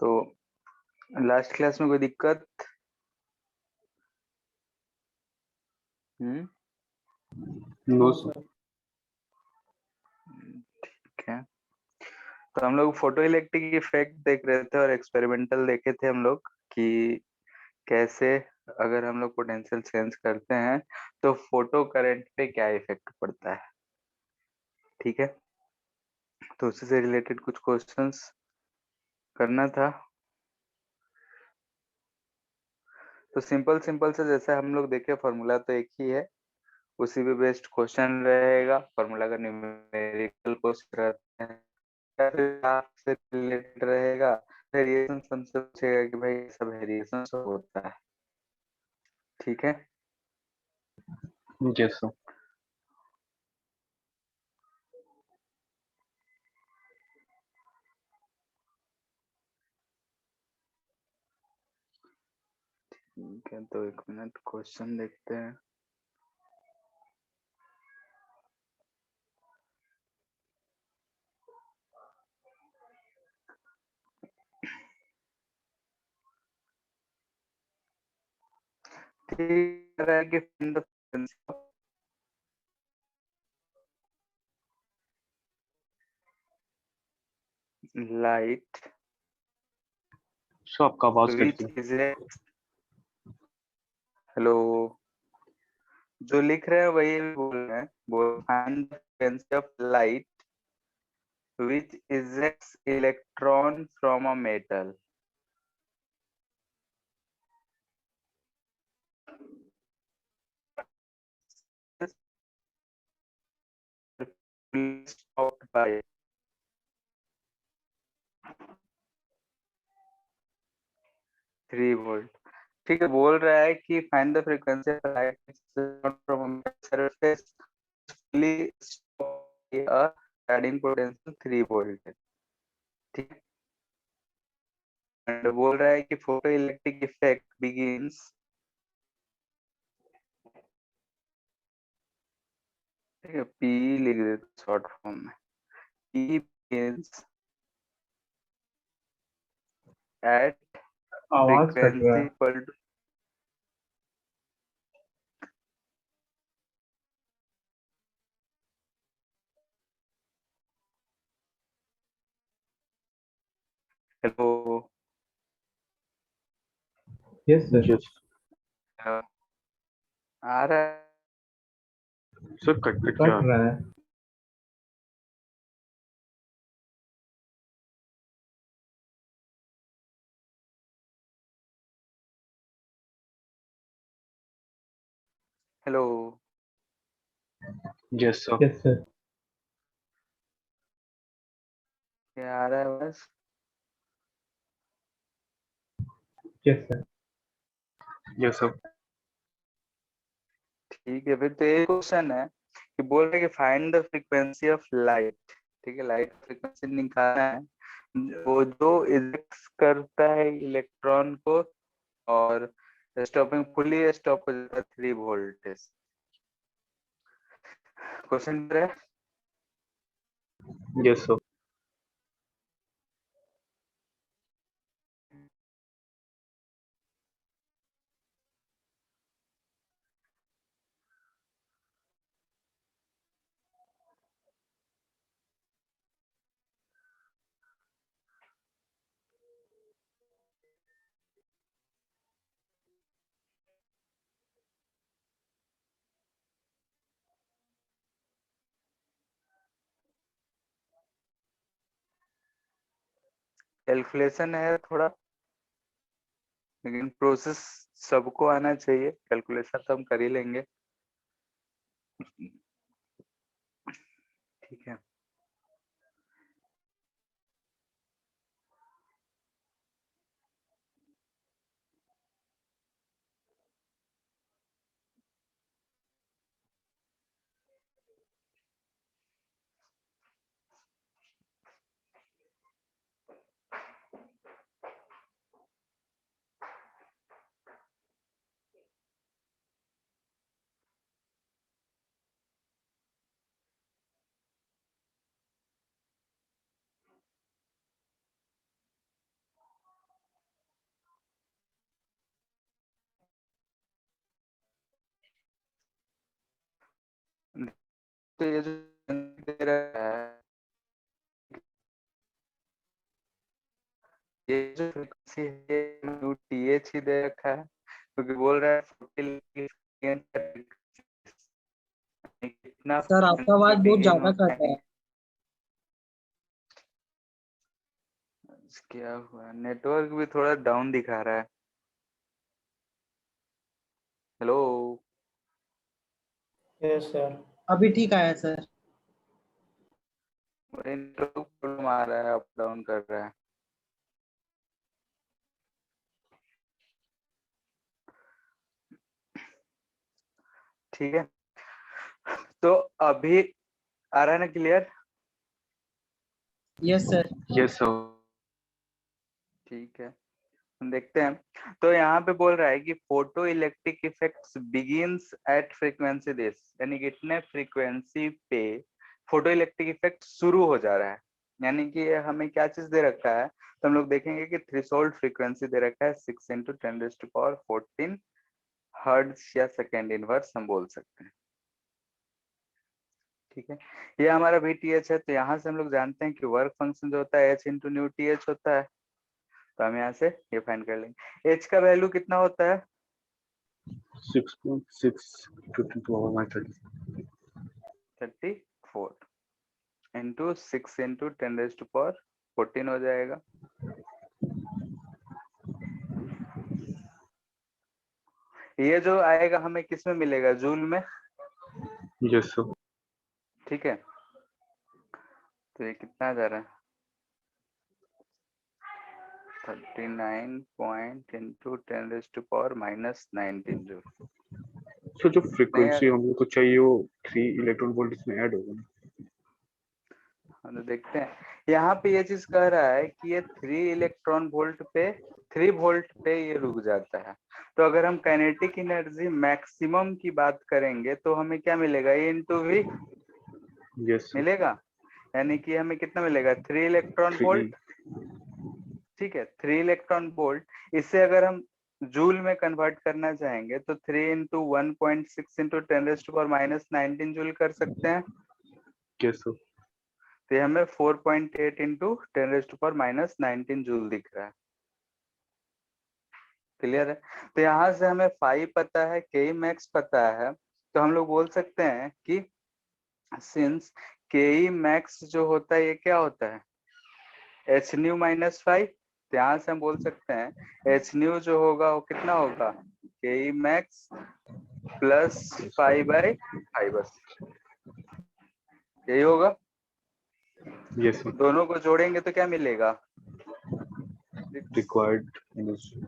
तो last class में कोई दिक्कत? No sir. ठीक है, तो हम लोग फोटो इलेक्ट्रिक इफेक्ट देख रहे थे और एक्सपेरिमेंटल देखे थे हम लोग कि कैसे अगर हम लोग पोटेंशियल चेंज करते हैं तो फोटो करंट पे क्या इफेक्ट पड़ता है। ठीक है, तो उसी से रिलेटेड कुछ क्वेश्चंस करना था। तो सिंपल सिंपल से जैसे हम लोग देखे, फॉर्मूला तो एक ही है, उसी पे बेस्ड क्वेश्चन रहेगा। फॉर्मूला का न्यूमेरिकल क्वेश्चन रहते हैं या फिर आपसे रिलेटेड रहेगा। वेरिएशन हमसे पूछेगा कि भाई सब वेरिएशन होता है। ठीक है, यस सर। ठीक है, तो एक मिनट क्वेश्चन देखते हैं। ठीक है कि find the frequency of light sir आपका आवाज which कटती है। is a, हेलो, जो लिख रहे हैं वही बोल रहे हैं। बोल find the frequency of light which ejects electron from a metal. Stopped by 3 volt. ठीक है, बोल रहा है कि find the frequency of light from surface starting potential 3 volt है। ठीक है, एंड बोल रहा है कि फोटो इलेक्ट्रिक इफेक्ट बिगिंस, ठीक है, पी लिख देते शॉर्ट फॉर्म में, पी बिगिंस एट आवाज कट रहा फ्रीक्वेंसी है। Equal to, hello, yes sir. Yes आ रहा है? सर, कट कट क्या? कट रहा है। Hello, yes sir. Yes sir. क्या आ रहा है बस? Yes sir. Yes sir. ठीक है, फिर तो ये क्वेश्चन है कि बोल रहे कि find the frequency of light. ठीक है, लाइट फ्रीक्वेंसी निकालना है, वो जो इजेक्ट करता है इलेक्ट्रॉन को और स्टॉपिंग फुली स्टॉप हो जाता है 3 वोल्टेज। क्वेश्चन है, यस सर। कैलकुलेशन है थोड़ा, लेकिन प्रोसेस सबको आना चाहिए। कैलकुलेशन तो हम कर ही लेंगे। ठीक है, तो ये जो दे रहा है, ये जो फ्रीक्वेंसी है UTH ही दे रखा है, क्योंकि बोल रहा है 40 कितना सर आपका आवाज बहुत बिगिन ज्यादा होता कट रहा है। है। क्या हुआ, नेटवर्क भी थोड़ा डाउन दिखा रहा है। Hello, Yes, sir. अभी ठीक आया सर। नेटवर्क प्रॉब्लम आ रहा है, अप डाउन कर रहा है। ठीक है, तो अभी आ रहा है ना clear? Yes sir. Yes sir. ठीक है, हम देखते हैं। तो यहाँ पे बोल रहा है कि photo electric effects begins at frequency this, यानी कि इतने फ्रीक्वेंसी पे फोटो इलेक्ट्रिक इफेक्ट शुरू हो जा रहा है। यानी कि हमें क्या चीज दे रखा है, तो हम लोग देखेंगे कि थ्रेशोल्ड फ्रीक्वेंसी दे रखा है 6 × 10⁻14 हर्ट्ज या सेकेंड इनवर्स हम बोल सकते हैं। ठीक है, ये हमारा VTH है। तो यहाँ से हम लोग जानते हैं कि वर्क फंक्शन जो होता है H × न्यू होता है। तो हम यहाँ से ये फाइंड कर लेंगे। H का वैल्यू कितना होता है? 6.6 to 10 to power minus 30. 34 into 6 × 10⁻14 हो जाएगा। ये जो आएगा हमें किस में मिलेगा? जूल में। Yes sir. ठीक है, तो ये कितना आ जा रहा है? 39 पॉइंट इंटू 10⁻−19 जूल। सो जो नहीं, फ्रीक्वेंसी हम लोग को चाहिए वो 3 इलेक्ट्रॉन वोल्ट इसमें ऐड होगा ना? हम तो देखते हैं। यहाँ पे ये चीज कह रहा है कि ये 3 वोल्ट पे ये रुक जाता है। तो अगर हम काइनेटिक एनर्जी मैक्सिमम की बात करेंगे तो हमें क्या मिलेगा? E × V yes sir. मिलेगा। यानी कि हमें कितना मिलेगा? 3 इलेक्ट्रॉन 3 वोल्ट। ठीक है, 3 इलेक्ट्रॉन वोल्ट। इसे अगर हम जूल में कन्वर्ट करना चाहेंगे तो 3 × 1.6 × 10⁻−19 जूल कर सकते हैं। Yes sir. तो ये हमें 4.8 × 10⁻−19 जूल दिख रहा है। क्लियर है? तो यहाँ से हमें फाई पता है, के मैक्स पता है। तो हम लोग बोल सकते हैं कि सिंस के मैक्स जो होता है ये क्या होता है? H new minus five. तो यहाँ से हम बोल सकते हैं एच न्यू जो होगा वो कितना होगा? के max plus five by five, बस यही होगा। Yes sir. दोनों को जोड़ेंगे तो क्या मिलेगा? रिक्वायर्ड एनर्जी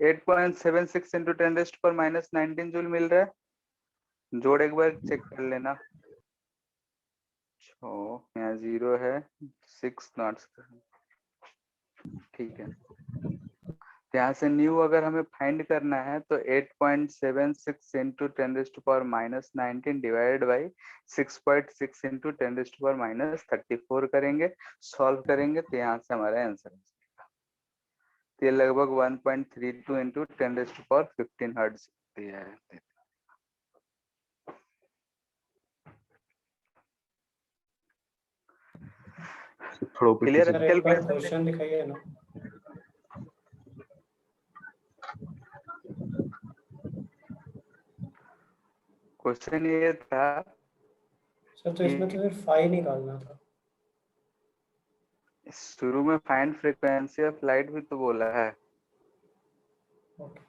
8.76 × 10⁻−19 जूल मिल रहा है। जोड़ एक बार चेक कर लेना। यहाँ 0 है, 6 नॉट। ठीक है, यहाँ से न्यू अगर हमें फाइंड करना है तो 8.76 × 10⁻−19 डिवाइडेड बाई 6.6 × 10⁻−34 करेंगे। सॉल्व करेंगे तो यहाँ से हमारा आंसर मिलेगा। तो ये लगभग 1.32 × 10⁻15 हर्ट्ज दिया है। थोड़ा ऊपर क्लियर है? सर एक बार कैलकुलेशन क्वेश्चन दिखाइए ना। क्वेश्चन ये था सर तो इसमें तो सिर्फ फाई निकालना था। शुरू में फाइंड फ्रीक्वेंसी ऑफ लाइट भी तो बोला है। ओके।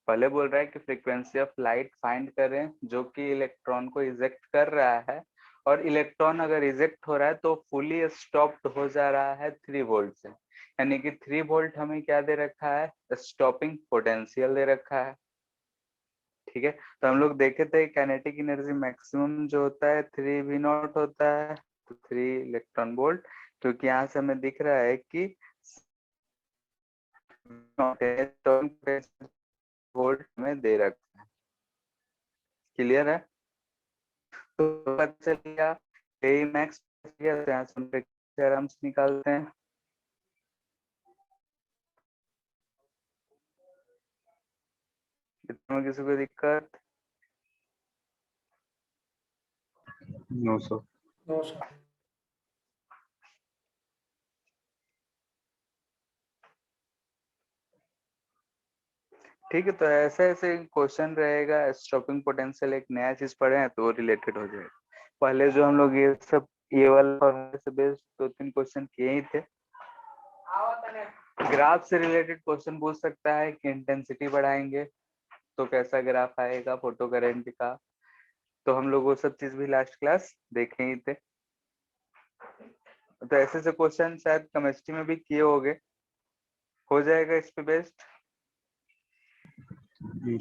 पहले बोल रहा है कि फ्रीक्वेंसी ऑफ लाइट फाइंड करें जो कि इलेक्ट्रॉन को इजेक्ट कर रहा है, और इलेक्ट्रॉन अगर इजेक्ट हो रहा है तो फुली स्टॉप्ड हो जा रहा है 3 वोल्ट से। यानी कि 3 वोल्ट हमें क्या दे रखा है? स्टॉपिंग पोटेंशियल दे रखा है। ठीक है, तो हम लोग देखे थे काइनेटिक एनर्जी मैक्सिमम जो होता है 3V0 होता है, तो 3 इलेक्ट्रॉन वोल्ट। क्योंकि यहाँ से हमें दिख रहा है कि वोल्ट में दे रखा है। क्लियर है? तो पता चल गया, ए मैक्स आराम से निकालते हैं। इतना किसी को दिक्कत? No, sir. No sir. ठीक है, तो ऐसे ऐसे क्वेश्चन रहेगा। स्टॉपिंग पोटेंशियल एक नया चीज पढ़े हैं तो वो रिलेटेड हो जाएगा। पहले जो हम लोग ये सब ये वाला फॉर्मूला से बेस्ड 2-3 क्वेश्चन किए ही थे। ग्राफ से रिलेटेड क्वेश्चन पूछ सकता है कि इंटेंसिटी बढ़ाएंगे तो कैसा ग्राफ आएगा फोटो करंट का, तो हम लोग वो सब चीज भी लास्ट क्लास देखे ही थे। तो ऐसे से क्वेश्चन शायद केमिस्ट्री में भी किए होंगे, हो जाएगा इस पे बेस्ड।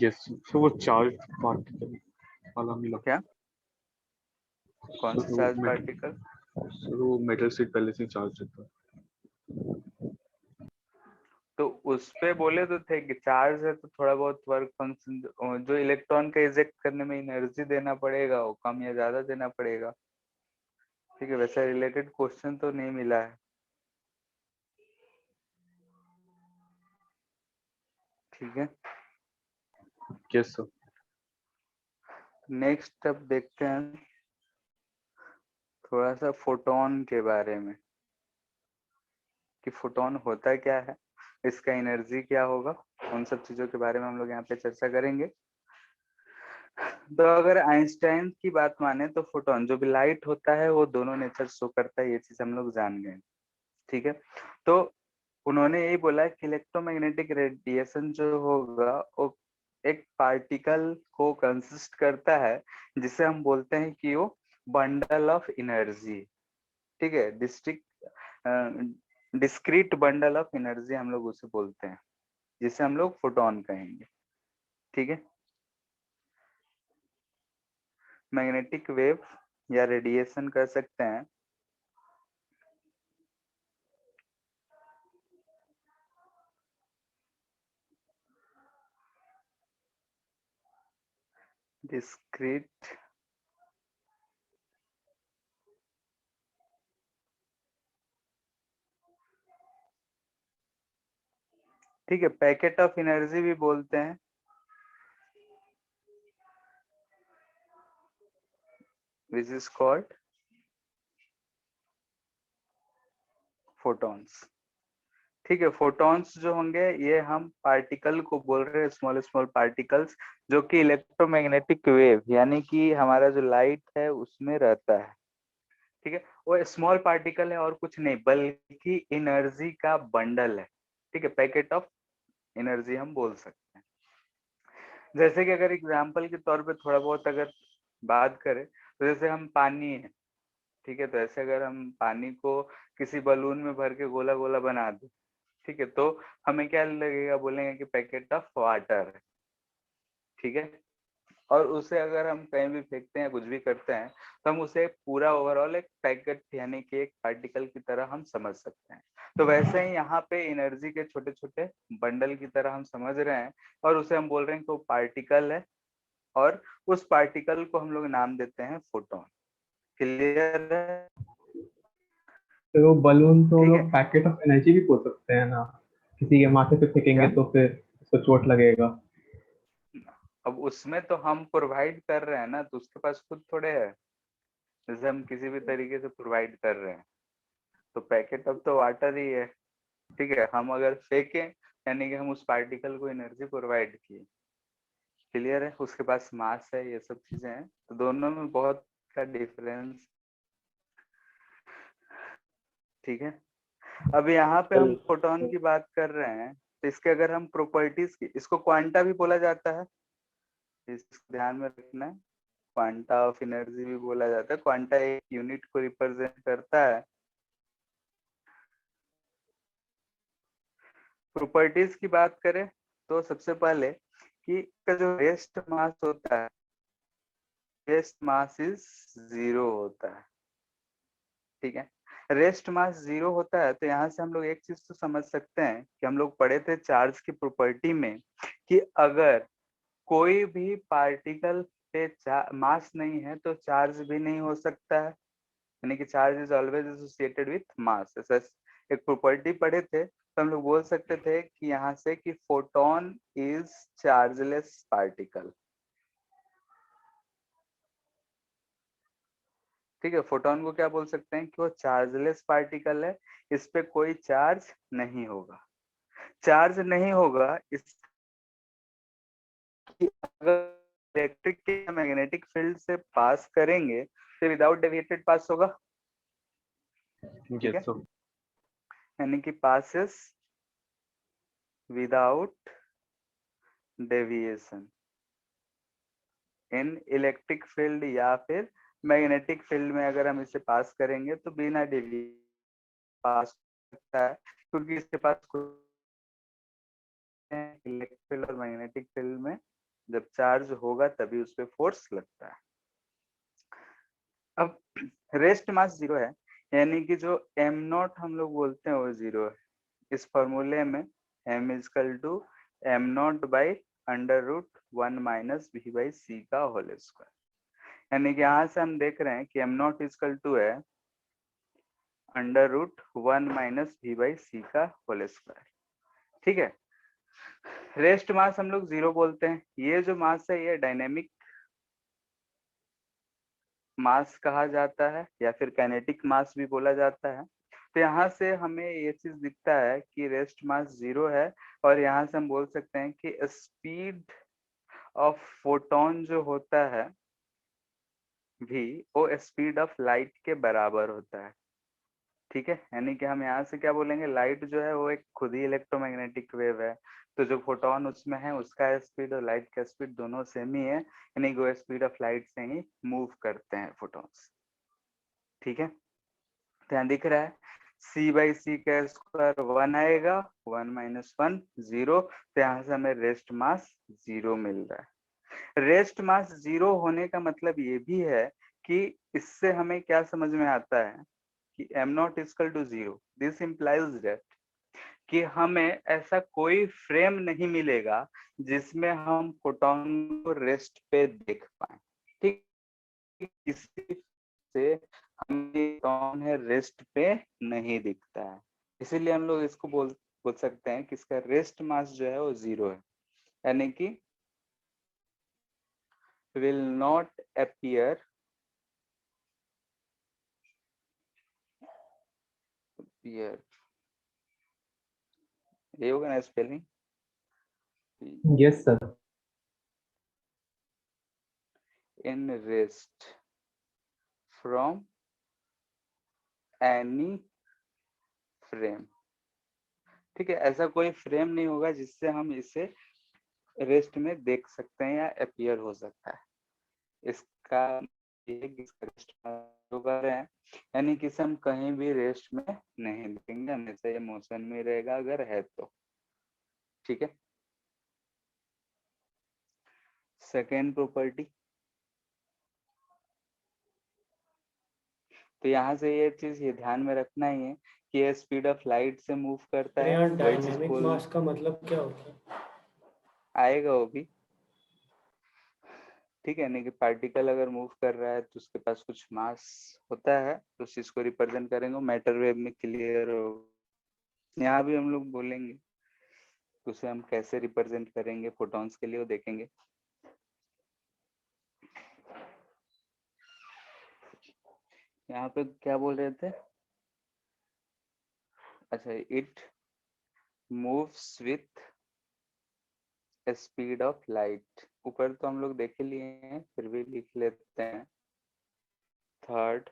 Yes. So वो चार्ज पार्टिकल वाला मिला। क्या कौन सा चार्ज So पार्टिकल? वो मेटल शीट पहले से चार्ज रहता है। तो उस पे बोले तो थे कि चार्ज है तो थोड़ा बहुत वर्क फंक्शन जो इलेक्ट्रॉन का इजेक्ट करने में एनर्जी देना पड़ेगा वो कम या ज्यादा देना पड़ेगा। ठीक है, वैसा रिलेटेड क्वेश्चन तो नहीं मिला है। ठीक है, Yes, sir. नेक्स्ट अब देखते हैं थोड़ा सा फोटोन के बारे में कि फोटोन होता क्या है, इसका एनर्जी क्या होगा, उन सब चीजों के बारे में हम लोग यहाँ पे चर्चा करेंगे। तो अगर आइंस्टाइन की बात माने तो फोटोन जो भी लाइट होता है वो दोनों नेचर शो करता है, ये चीज हम लोग जान गए। ठीक है, तो उन्होंने यही बोला कि इलेक्ट्रोमैग्नेटिक रेडिएशन जो होगा वो एक पार्टिकल को कंसिस्ट करता है जिसे हम बोलते हैं कि वो बंडल ऑफ एनर्जी। ठीक है, डिस्क्रीट बंडल ऑफ एनर्जी हम लोग उसे बोलते हैं, जिसे हम लोग फोटोन कहेंगे। ठीक है, मैग्नेटिक वेव या रेडिएशन कह सकते हैं। डिस्क्रीट ठीक है, पैकेट ऑफ एनर्जी भी बोलते हैं। Which is called photons. ठीक है, फोटॉन्स जो होंगे ये हम पार्टिकल को बोल रहे हैं, स्मॉल स्मॉल पार्टिकल्स जो कि इलेक्ट्रोमैग्नेटिक वेव यानी कि हमारा जो लाइट है उसमें रहता है। ठीक है, वो स्मॉल पार्टिकल है और कुछ नहीं बल्कि एनर्जी का बंडल है। ठीक है, पैकेट ऑफ एनर्जी हम बोल सकते हैं। जैसे कि अगर एग्जाम्पल के तौर पे थोड़ा बहुत अगर बात करें तो जैसे हम पानी है, ठीक है, तो ऐसे अगर हम पानी को किसी बलून में भर के गोला गोला बना दें, ठीक है, तो हमें क्या लगेगा, बोलेंगे कि पैकेट ऑफ वाटर है। ठीक है, और उसे अगर हम कहीं भी फेंकते हैं कुछ भी करते हैं तो हम उसे पूरा ओवरऑल एक पैकेट यानी कि एक पार्टिकल की तरह हम समझ सकते हैं। तो वैसे ही यहाँ पे एनर्जी के छोटे छोटे बंडल की तरह हम समझ रहे हैं और उसे हम बोल रहे हैं कि वो पार्टिकल है और उस पार्टिकल को हम लोग नाम देते हैं फोटोन। क्लियर है? तो वो बलून तो ठीक लोग है, पैकेट ऑफ एनर्जी भी बोल सकते हैं ना, किसी के माथे पे फेंकेंगे क्या? तो फिर उसको चोट लगेगा। अब उसमें तो हम प्रोवाइड कर रहे हैं ना, तो उसके पास खुद थोड़े है, जैसे हम किसी भी तरीके से प्रोवाइड कर रहे हैं। तो पैकेट अब तो वाटर ही है। ठीक है, हम अगर फेंकें यानी कि हम उस पार्टिकल को एनर्जी प्रोवाइड किए। क्लियर है? उसके पास मास है, ये सब चीजें हैं, तो दोनों में बहुत का डिफरेंस। ठीक है, अब यहाँ पे हम फोटोन की बात कर रहे हैं तो इसके अगर हम प्रॉपर्टीज की, इसको क्वांटा भी बोला जाता है, इसको ध्यान में रखना है। क्वांटा ऑफ एनर्जी भी बोला जाता है। क्वांटा एक यूनिट को रिप्रेजेंट करता है। प्रॉपर्टीज की बात करें तो सबसे पहले कि का जो रेस्ट मास होता है, रेस्ट मास इज 0 होता है। ठीक है, रेस्ट मास 0 होता है तो यहाँ से हम लोग एक चीज तो समझ सकते हैं कि हम लोग पढ़े थे चार्ज की प्रॉपर्टी में कि अगर कोई भी पार्टिकल पे मास नहीं है तो चार्ज भी नहीं हो सकता है, यानी कि charge is always associated with mass. ऐसा एक प्रॉपर्टी पढ़े थे तो हम लोग बोल सकते थे कि यहाँ से कि फोटोन इज चार्जलेस पार्टिकल। ठीक है, फोटोन को क्या बोल सकते हैं कि वो चार्जलेस पार्टिकल है, इस पे कोई चार्ज नहीं होगा। चार्ज नहीं होगा इसकी अगर इलेक्ट्रिक के मैग्नेटिक फील्ड से पास करेंगे तो विदाउट डेविएटेड पास होगा। ठीक है, Yes, so यानी कि पासेस विदाउट डेविएशन इन इलेक्ट्रिक फील्ड या फिर मैग्नेटिक फील्ड में अगर हम इसे पास करेंगे तो बिना डेविएशन पास सकता है, क्योंकि इसके पास इलेक्ट्रिक फील्ड और मैग्नेटिक फील्ड में जब चार्ज होगा तभी उस पर फोर्स लगता है। अब रेस्ट मास जीरो है, यानी कि जो एम नॉट हम लोग बोलते हैं वो जीरो है। इस फॉर्मूले में m equal to M naught by under root 1 minus v by C का होल स्क्वायर, यानी कि यहाँ से हम देख रहे हैं कि एम नॉट इजकल टू है under root 1 minus v by C का होल स्क्वायर। ठीक है, रेस्ट मास हम लोग जीरो बोलते हैं। ये जो मास है ये डायनेमिक मास कहा जाता है या फिर काइनेटिक मास भी बोला जाता है। तो यहाँ से हमें ये चीज दिखता है कि रेस्ट मास जीरो है, और यहाँ से हम बोल सकते हैं कि स्पीड ऑफ फोटोन जो होता है भी वो स्पीड ऑफ लाइट के बराबर होता है। ठीक है, यानी कि हम यहाँ से क्या बोलेंगे, लाइट जो है वो एक खुद ही इलेक्ट्रोमैग्नेटिक वेव है, तो जो फोटोन उसमें है उसका स्पीड और लाइट का स्पीड दोनों सेम ही है, यानी कि वो स्पीड ऑफ लाइट से ही मूव करते हैं फोटोन्स। ठीक है, तो यहाँ दिख रहा है c बाई सी का स्क्वायर 1 आएगा, 1 माइनस 1 0, तो यहाँ से हमें रेस्ट मास जीरो मिल रहा है। रेस्ट मास जीरो होने का मतलब ये भी है कि इससे हमें क्या समझ में आता है कि m not equal to zero, this implies that कि हमें ऐसा कोई फ्रेम नहीं मिलेगा जिसमें हम फोटोन को रेस्ट पे देख पाए। ठीक, इसी से हमें फोटोन है रेस्ट पे नहीं दिखता है, इसीलिए हम लोग इसको बोल सकते हैं कि इसका रेस्ट मास जो है वो जीरो है, यानी कि will not appear ये होगा ना spelling, Yes, sir. in rest from any frame। ठीक है, ऐसा कोई फ्रेम नहीं होगा जिससे हम इसे रेस्ट में देख सकते हैं या अपीयर हो सकता है। इसका रेस्ट कर रहे हैं, यानी कि हम कहीं भी रेस्ट में नहीं देखेंगे, हमेशा ये मोशन में रहेगा अगर है तो। ठीक है, सेकेंड प्रॉपर्टी, तो यहाँ से ये चीज ये ध्यान में रखना ही है कि ये स्पीड ऑफ लाइट से मूव करता है, यहाँ वही चीज डायनेमिक बोल मास का मतलब क्या होता है? आएगा वो भी। ठीक है, यानी कि पार्टिकल अगर मूव कर रहा है तो उसके पास कुछ मास होता है, तो उस चीज को रिप्रेजेंट करेंगे, मैटर वेव में क्लियर हो। यहाँ भी हम लोग बोलेंगे तो उसे हम कैसे रिप्रेजेंट करेंगे फोटॉन्स के लिए वो देखेंगे। यहाँ पे क्या बोल रहे थे, अच्छा, it moves with speed of light, ऊपर तो हम लोग देख ही लिए हैं फिर भी लिख लेते हैं। थर्ड,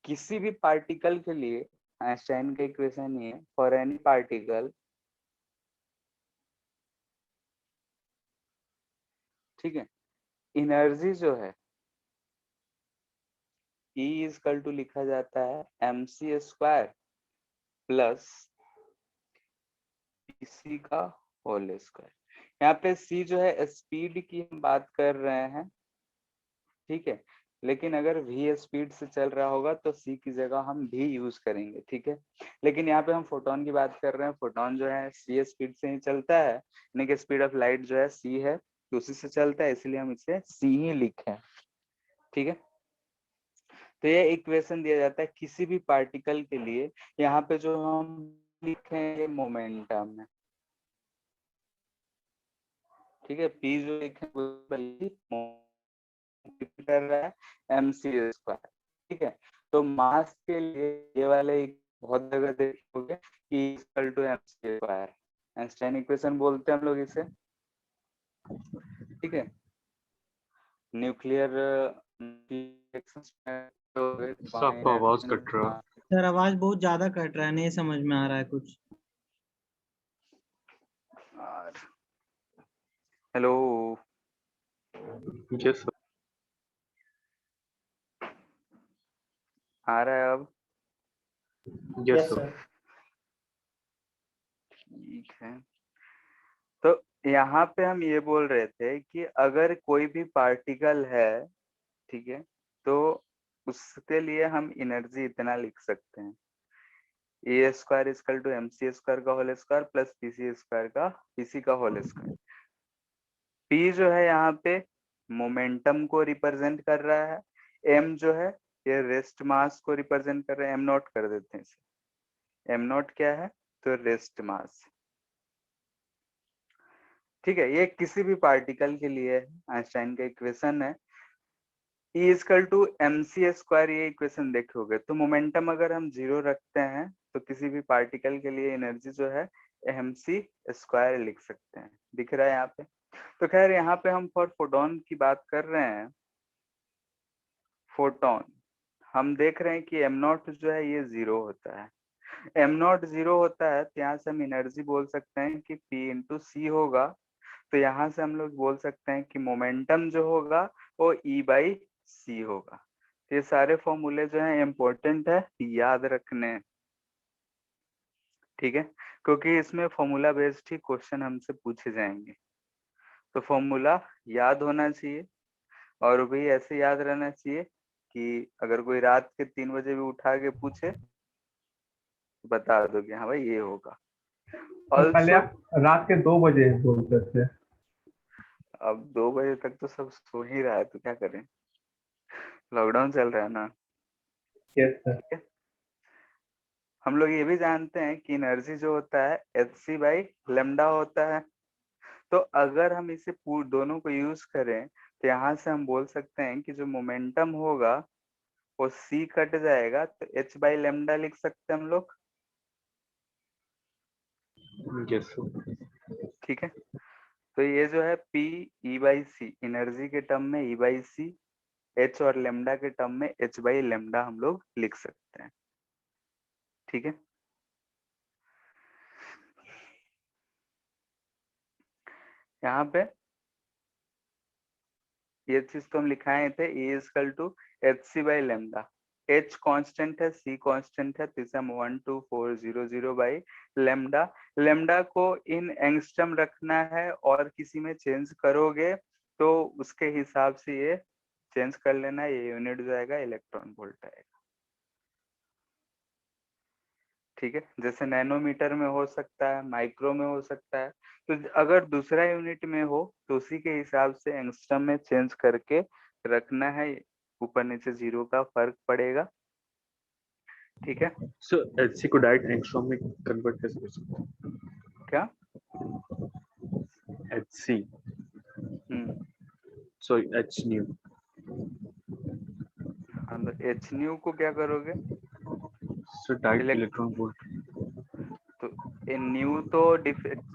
किसी भी पार्टिकल के लिए आइंस्टाइन का इक्वेशन ये है, फॉर एनी पार्टिकल, ठीक है, एनर्जी जो है E इजकल टू लिखा जाता है mc स्क्वायर प्लस pc का होल स्क्वायर। यहाँ पे c जो है स्पीड की हम बात कर रहे हैं, ठीक है, लेकिन अगर v स्पीड से चल रहा होगा तो c की जगह हम v यूज करेंगे। ठीक है, लेकिन यहाँ पे हम फोटोन की बात कर रहे हैं, फोटोन जो है c स्पीड से ही चलता है, यानी कि स्पीड ऑफ लाइट जो है c है, तो उसी से चलता है, इसलिए हम इसे c ही लिखे। ठीक है, तो ये इक्वेशन दिया जाता है किसी भी पार्टिकल के लिए। यहाँ पे जो हम लिखे हैं ये मोमेंटम है, ठीक है। पी जो लिखे कर रहा है mc स्क्वायर, ठीक है। तो मास के लिए ये वाले बहुत जगह देखोगे कि equal to mc square, Einstein equation बोलते हैं हम लोग इसे, ठीक है। न्यूक्लियर आपका आवाज कट रहा है। सर आवाज बहुत ज्यादा कट रहा है, नहीं समझ में आ रहा है कुछ। Hello, yes sir. आ रहा है अब? Yes yes sir. सर। ठीक है। तो यहाँ पे हम ये बोल रहे थे कि अगर कोई भी पार्टिकल है, ठीक है, तो उसके लिए हम एनर्जी इतना लिख सकते हैं, A square equal to M C square का whole square plus PC square का पीसी का होल स्क्वायर। पी जो है यहाँ पे मोमेंटम को रिप्रेजेंट कर रहा है, एम जो है ये रेस्ट मास को रिप्रेजेंट कर रहा है, एम नॉट कर देते हैं इसे। एम नॉट क्या है? तो रेस्ट मास, ठीक है। ये किसी भी पार्टिकल के लिए आइंस्टाइन का इक्वेशन है। E equal to M C square, ये इक्वेशन देखोगे तो मोमेंटम अगर हम 0 रखते हैं तो किसी भी पार्टिकल के लिए एनर्जी जो है एम सी स्क्वायर लिख सकते हैं, दिख रहा है यहाँ पे। तो खैर यहाँ पे हम फॉर फोटोन की बात कर रहे हैं। फोटोन हम देख रहे हैं कि एम नॉट जो है ये 0 होता है। एम नॉट 0 होता है तो यहाँ से हम एनर्जी बोल सकते हैं कि पी इंटू सी होगा। तो यहाँ से हम लोग बोल सकते हैं कि मोमेंटम जो होगा वो ई बाई सी होगा। ये सारे फॉर्मूले जो हैं इम्पोर्टेंट है, याद रखने, ठीक है, क्योंकि इसमें फॉर्मूला बेस्ड ही क्वेश्चन हमसे पूछे जाएंगे। तो फॉर्मूला याद होना चाहिए, और भी ऐसे याद रहना चाहिए कि अगर कोई रात के 3 बजे भी उठा के पूछे तो बता दो कि हाँ भाई ये होगा। तो पहले ऑल्सो आप रात के 2 बजे बोलते थे। अब 2 बजे तक तो सब सो ही रहा है, तो क्या करें, लॉकडाउन चल रहा है ना। Yes sir. ठीक है, हम लोग ये भी जानते हैं कि एनर्जी जो होता है एच सी बाई लेमडा होता है। तो अगर हम इसे दोनों को यूज करें तो यहाँ से हम बोल सकते हैं कि जो मोमेंटम होगा वो सी कट जाएगा तो एच बाई लेमडा लिख सकते हैं हम लोग, यस सर। ठीक है। तो ये जो है P E by C energy के टर्म में, ई बाई सी, एच और लेमडा के टर्म में एच बाई लेमडा हम लोग लिख सकते हैं, ठीक है। यहाँ पे ये चीज तो हम लिखाए थे, E equal to H C by lambda. H constant है, सी कांस्टेंट है, तो इसे हम 12400 बाई लेमडा। लेमडा को इन एंगस्ट्रम रखना है, और किसी में चेंज करोगे तो उसके हिसाब से ये चेंज कर लेना है। ये यूनिट जो आएगा इलेक्ट्रॉन वोल्ट आएगा, ठीक है। जैसे नैनोमीटर में हो सकता है, माइक्रो में हो सकता है, तो अगर दूसरा यूनिट में हो तो उसी के हिसाब से एंगस्ट्रम में चेंज करके रखना है। ऊपर नीचे 0 का फर्क पड़ेगा, ठीक है। सर एचसी को डायरेक्ट एंगस्ट्रॉम में कन्वर्ट कैसे कर सकते हैं? क्या? HC sorry H new. हाँ, तो एच न्यू को क्या करोगे? Sir direct electron volt. तो न्यू तो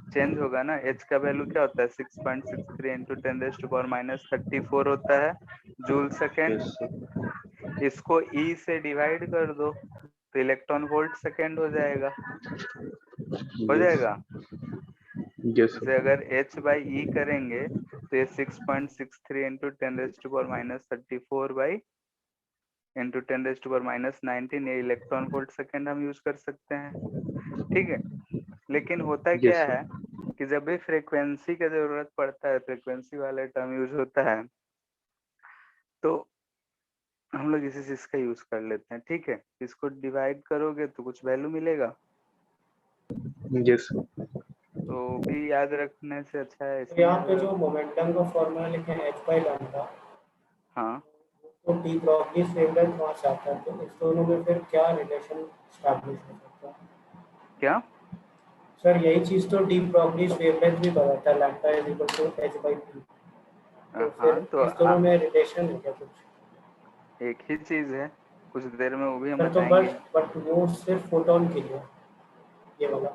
चेंज होगा ना। एच का वैल्यू क्या होता है? 6.63 इंटू 10⁻⁻34 होता है जूल सेकेंड। Yes sir. इसको ई से डिवाइड कर दो तो इलेक्ट्रॉन वोल्ट सेकेंड हो जाएगा, हो जाएगा। यस जैसे सर। अगर h बाई ई करेंगे तो ये 6.63 इंटू 10⁻34 बाई इंटू 10⁻⁻19 ये इलेक्ट्रॉन वोल्ट सेकेंड हम यूज कर सकते हैं, ठीक है। लेकिन होता यस क्या सर। है कि जब भी फ्रीक्वेंसी का जरूरत पड़ता है, फ्रीक्वेंसी वाला टर्म यूज होता है, तो हम लोग इसी चीज का यूज कर लेते हैं, ठीक है। इसको डिवाइड करोगे तो कुछ वैल्यू मिलेगा, यस सर। तो भी याद रखने से अच्छा है तो यहाँ इसमें पे अगर जो मोमेंटम का फॉर्मूला लिखे हैं एच बाई लैम्डा, हाँ तो डी ब्रॉगली वेवलेंथ वहाँ से आता है, तो इस दोनों में फिर क्या रिलेशन स्टैब्लिश हो सकता है? क्या? सर यही चीज़ तो डी ब्रॉगली वेवलेंथ भी बताता है, lambda is equal to h/p। तो हाँ, फिर तो इस दोनों में रिलेशन है क्या कुछ? एक ही चीज है, कुछ देर में वो भी हम सर तो बताएंगे। बट वो सिर्फ फोटोन के लिए, ये वाला।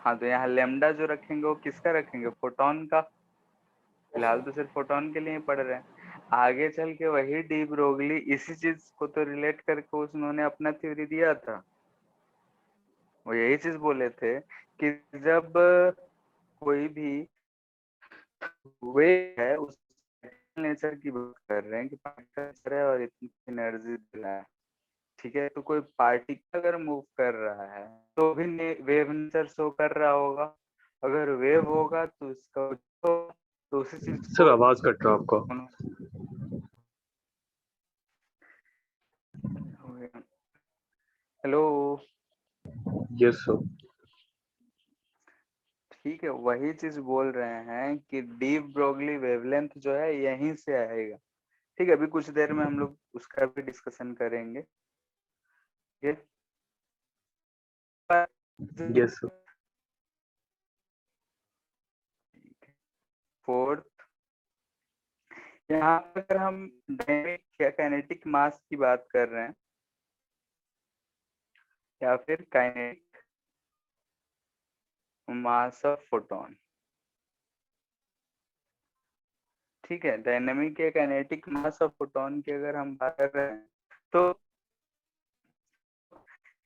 हाँ, तो यहाँ लेमडा जो रखेंगे वो किसका रखेंगे? फोटोन का। फिलहाल तो सिर्फ फोटोन के लिए ही पढ़ रहे हैं, आगे चल के वही डी ब्रोगली इसी चीज को तो रिलेट करके उन्होंने अपना थ्योरी दिया था। वो यही चीज बोले थे कि जब कोई भी वे है उस नेचर की बात कर रहे हैं कि पार्टिकल है और इतनी एनर्जी दे रहा है, ठीक है, तो कोई पार्टिकल अगर मूव कर रहा है तो भी वेव नेचर शो कर रहा होगा। अगर वेव होगा तो इसका तो उसी चीज सर को आवाज कट रहा है आपका। हेलो। Yes sir. ठीक है, वही चीज बोल रहे हैं कि डीप ब्रोगली वेवलेंथ जो है यहीं से आएगा। ठीक है, अभी कुछ देर में हम लोग उसका भी डिस्कशन करेंगे। Yes sir. फोर्थ, यहाँ पर अगर हम डायनेमिक या काइनेटिक मास की बात कर रहे हैं या फिर काइनेटिक मास ऑफ फोटोन, ठीक है, डायनेमिक या काइनेटिक मास ऑफ फोटोन की अगर हम बात कर रहे हैं तो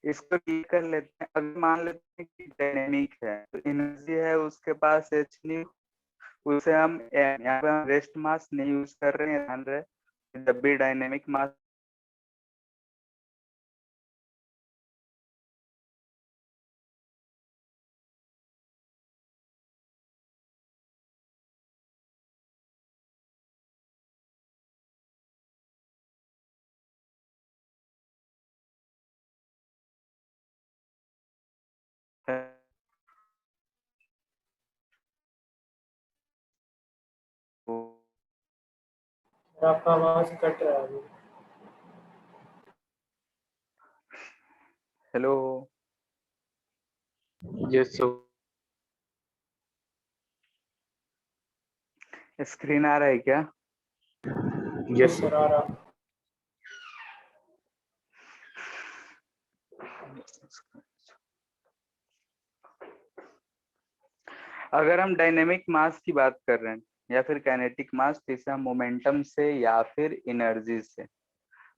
इसको क्लियर कर लेते हैं। अगर मान लेते हैं कि डायनेमिक है तो एनर्जी है उसके पास h न्यू, उसे हम यहाँ पे हम रेस्ट मास नहीं यूज कर रहे हैं, ध्यान रहे जब भी डायनेमिक मास है वो सर आपका आवाज कट रहा है अभी। हेलो। Yes sir. स्क्रीन आ रहा है क्या? Yes sir sir. आ रहा। अगर हम डायनेमिक मास की बात कर रहे हैं या फिर काइनेटिक मास, तो इसे हम मोमेंटम से या फिर एनर्जी से,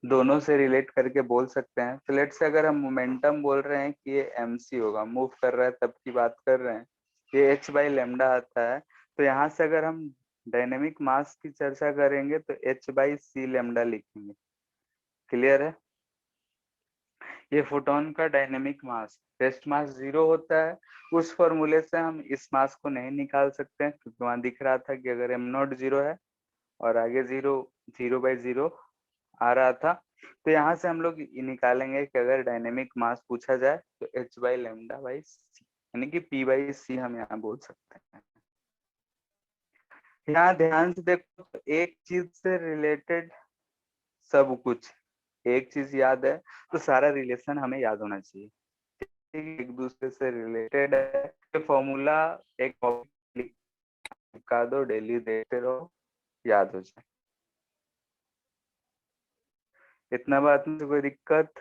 दोनों से रिलेट करके बोल सकते हैं। तो लेट से अगर हम मोमेंटम बोल रहे हैं कि ये mc होगा, मूव कर रहा है तब की बात कर रहे हैं, ये h/λ आता है। तो यहाँ से अगर हम डायनेमिक मास की चर्चा करेंगे तो h/c लिखेंगे। क्लियर है? ये फोटोन का डायनेमिक मास, रेस्ट मास 0 होता है। उस फॉर्मूले से हम इस मास को नहीं निकाल सकते क्योंकि वहां दिख रहा था कि अगर m0 0 है और आगे 0 0/0 आ रहा था, तो यहाँ से हम लोग निकालेंगे कि अगर डायनेमिक मास पूछा जाए तो h/λ/c, यानी कि p/c हम यहाँ बोल सकते हैं। यहाँ ध्यान से देखो तो एक चीज से रिलेटेड सब कुछ, एक चीज याद है तो सारा रिलेशन हमें याद होना चाहिए, एक दूसरे से रिलेटेड है। फॉर्मूला एक चिपका दो, डेली देखते रहो, याद हो जाए। इतना बात में कोई दिक्कत?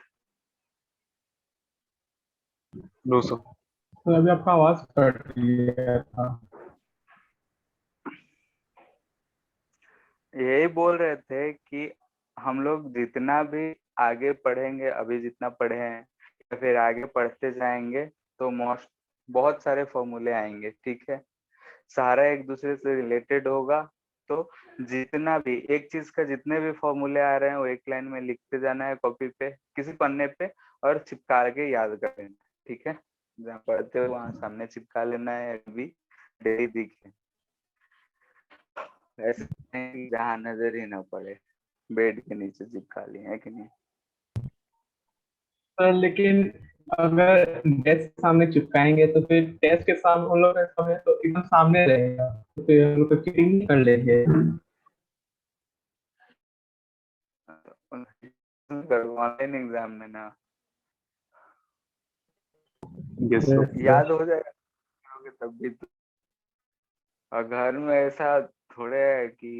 No sir. तो अभी आपका आवाज कट गया था। यही बोल रहे थे कि हम लोग जितना भी आगे पढ़ेंगे, अभी जितना पढ़े हैं या फिर आगे पढ़ते जाएंगे, तो बहुत सारे फॉर्मूले आएंगे, ठीक है, सारा एक दूसरे से रिलेटेड होगा। तो जितना भी एक चीज का जितने भी फॉर्मूले आ रहे हैं वो एक लाइन में लिखते जाना है कॉपी पे, किसी पन्ने पे, और चिपका के याद कर लेना, ठीक है, जहाँ पढ़ते हो वहां सामने चिपका लेना है, अभी डेली दिखे, ऐसे नहीं जहाँ नजर ही ना पड़े, बेड के नीचे चिपका लिए है कि नहीं? लेकिन अगर डेस्क के सामने चिपकाएंगे तो फिर डेस्क के सामने हम लोग का समय तो एकदम सामने रहेगा, तो फिर हम लोग तो चीटिंग कर लेंगे। करो ऑनलाइन एग्जाम में ना, Yes, sir. याद हो जाएगा करोगे तब भी तो। और घर में ऐसा थोड़े है कि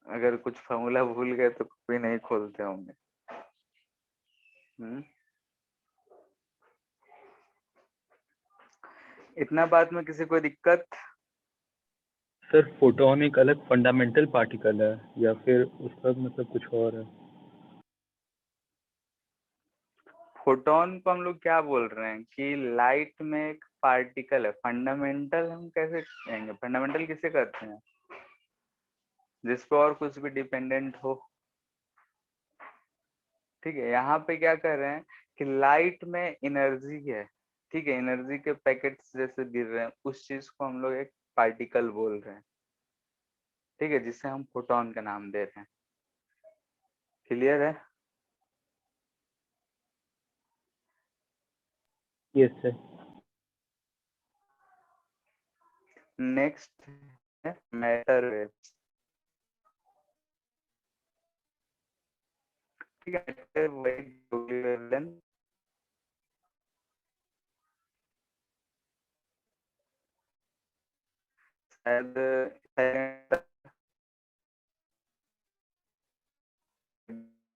अगर कुछ फॉर्मूला भूल गए तो कोई नहीं खोलते होंगे। इतना बात में किसी को दिक्कत? सर फोटोन एक अलग फंडामेंटल पार्टिकल है या फिर उसका मतलब कुछ और है? फोटोन को हम लोग क्या बोल रहे हैं कि लाइट में एक पार्टिकल है। फंडामेंटल हम कैसे कहेंगे? फंडामेंटल किसे कहते हैं? जिस पर और कुछ भी डिपेंडेंट हो। ठीक है, यहाँ पे क्या कर रहे हैं कि लाइट में एनर्जी है। ठीक है, एनर्जी के पैकेट्स जैसे गिर रहे हैं, उस चीज को हम लोग एक पार्टिकल बोल रहे हैं। ठीक है, जिसे हम फोटोन का नाम दे रहे हैं। क्लियर है? Yes sir. नेक्स्ट है मैटर वेव्स। ठीक है, मैटर वेव शायद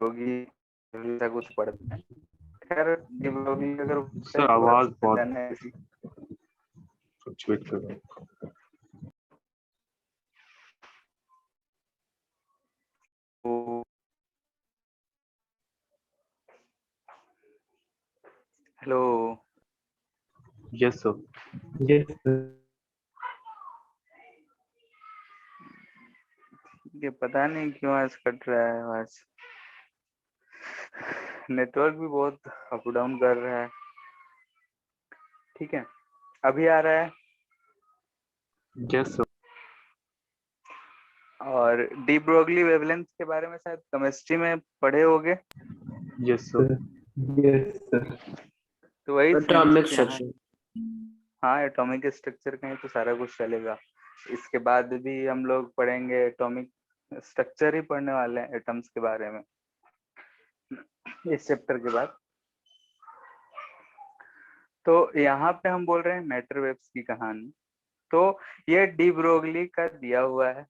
होगी, ऐसा कुछ पढ़ते हैं। खैर डिवोगी अगर सर आवाज बहुत जाना है किसी फ्लक्चुएट कर रहा है। को। Hello, Yes, sir. Yes, sir. ये पता नहीं क्यों आज कट रहा है आवाज। नेटवर्क भी बहुत अप डाउन कर रहा है। ठीक है, अभी आ रहा है। Yes, sir. और डी ब्रोगली वेवलेंथ के बारे में शायद केमिस्ट्री में पढ़े होगे। Yes, sir. Yes, sir. तो वही एटॉमिक same चीज़ यहाँ- स्ट्रक्चर। हाँ, एटॉमिक स्ट्रक्चर कहीं तो सारा कुछ चलेगा। इसके बाद भी हम लोग पढ़ेंगे एटॉमिक स्ट्रक्चर ही पढ़ने वाले हैं एटम्स के बारे में इस चैप्टर के बाद। तो यहाँ पे हम बोल रहे हैं मैटर वेव्स की कहानी। तो ये डी ब्रोगली का दिया हुआ है।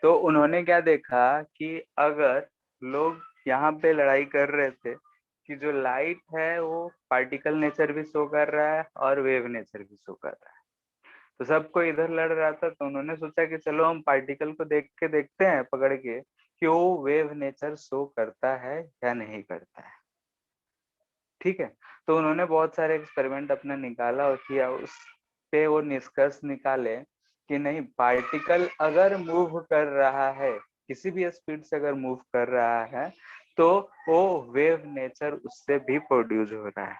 तो उन्होंने क्या देखा कि अगर लोग यहाँ पे लड़ाई कर रहे थे कि जो लाइट है वो पार्टिकल नेचर भी शो कर रहा है और वेव नेचर भी शो कर रहा है, तो सबको इधर लड़ रहा था। तो उन्होंने सोचा कि चलो हम पार्टिकल को देख के देखते हैं पकड़ के कि वो वेव नेचर शो करता है या नहीं करता है। ठीक है, तो उन्होंने बहुत सारे एक्सपेरिमेंट अपना निकाला और किया, उस पे वो निष्कर्ष निकाले कि नहीं, पार्टिकल अगर मूव कर रहा है, किसी भी स्पीड से अगर मूव कर रहा है, तो वो वेव नेचर उससे भी प्रोड्यूस हो रहा है।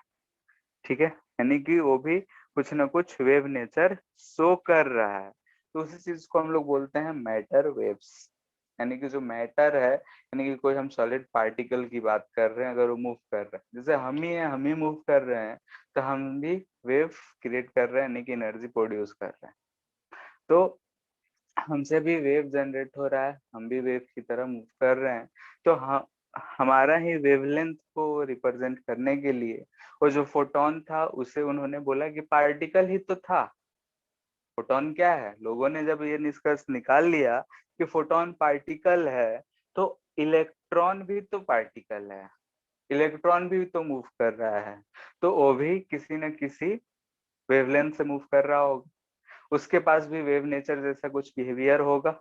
ठीक है, यानी कि वो भी कुछ ना कुछ वेव नेचर शो कर रहा है। तो उसी चीज को हम लोग बोलते हैं मैटर वेव्स। यानी कि जो मैटर है, यानी कि कोई हम सॉलिड पार्टिकल की बात कर रहे हैं, अगर वो मूव कर रहा है, जैसे हम ही हैं, हम ही मूव कर रहे हैं, तो हम भी वेव क्रिएट कर रहे हैं, यानी कि एनर्जी प्रोड्यूस कर रहे हैं। तो हमसे भी वेव जनरेट हो रहा है, हम भी वेव की तरह मूव कर रहे हैं। तो हमारा ही वेवलेंथ को रिप्रेजेंट करने के लिए वो जो फोटोन था उसे उन्होंने बोला कि पार्टिकल ही तो था। फोटोन क्या है? लोगों ने जब ये निष्कर्ष निकाल लिया कि फोटोन पार्टिकल है, तो इलेक्ट्रॉन भी तो पार्टिकल है, इलेक्ट्रॉन भी तो मूव कर रहा है, तो वो भी किसी न किसी वेवलेंथ से मूव कर रहा होगा, उसके पास भी वेव नेचर जैसा कुछ बिहेवियर होगा।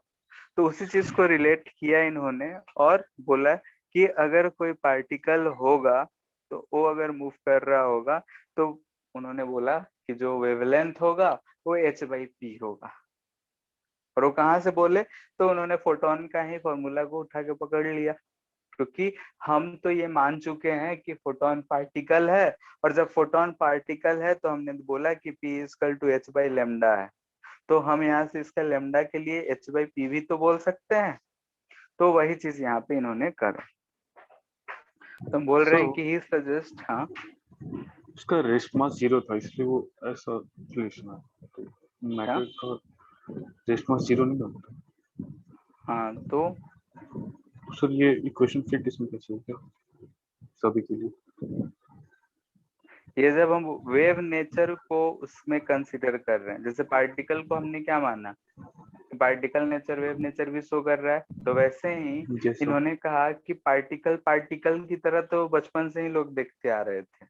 तो उसी चीज को रिलेट किया इन्होंने और बोला कि अगर कोई पार्टिकल होगा तो वो अगर मूव कर रहा होगा, तो उन्होंने बोला कि जो वेवलेंथ होगा वो h/p होगा। और वो कहाँ से बोले? तो उन्होंने फोटोन का ही फॉर्मूला को उठा के पकड़ लिया, क्योंकि हम तो ये मान चुके हैं कि फोटोन पार्टिकल है, और जब फोटोन पार्टिकल है तो हमने बोला कि p = h/λ है। तो हम यहाँ से इसका लेमडा के लिए h/p भी तो बोल सकते हैं। तो वही चीज यहाँ पे इन्होंने करा। तो हम बोल रहे हैं कि ही सजेस्ट, हाँ उसका रेस्ट मास 0 था, इसलिए वो ऐसा रिलेशन है। तो मैटर का रेस्ट मास 0 नहीं बनता। हाँ, तो सर ये इक्वेशन फिट इसमें कैसे हो गया सभी के लिए? ये जब हम वेव नेचर को उसमें कंसीडर कर रहे हैं, जैसे पार्टिकल को हमने क्या माना, पार्टिकल नेचर वेव नेचर भी शो कर रहा है, तो वैसे ही Yes, sir. इन्होंने कहा कि पार्टिकल पार्टिकल की तरह तो बचपन से ही लोग देखते आ रहे थे,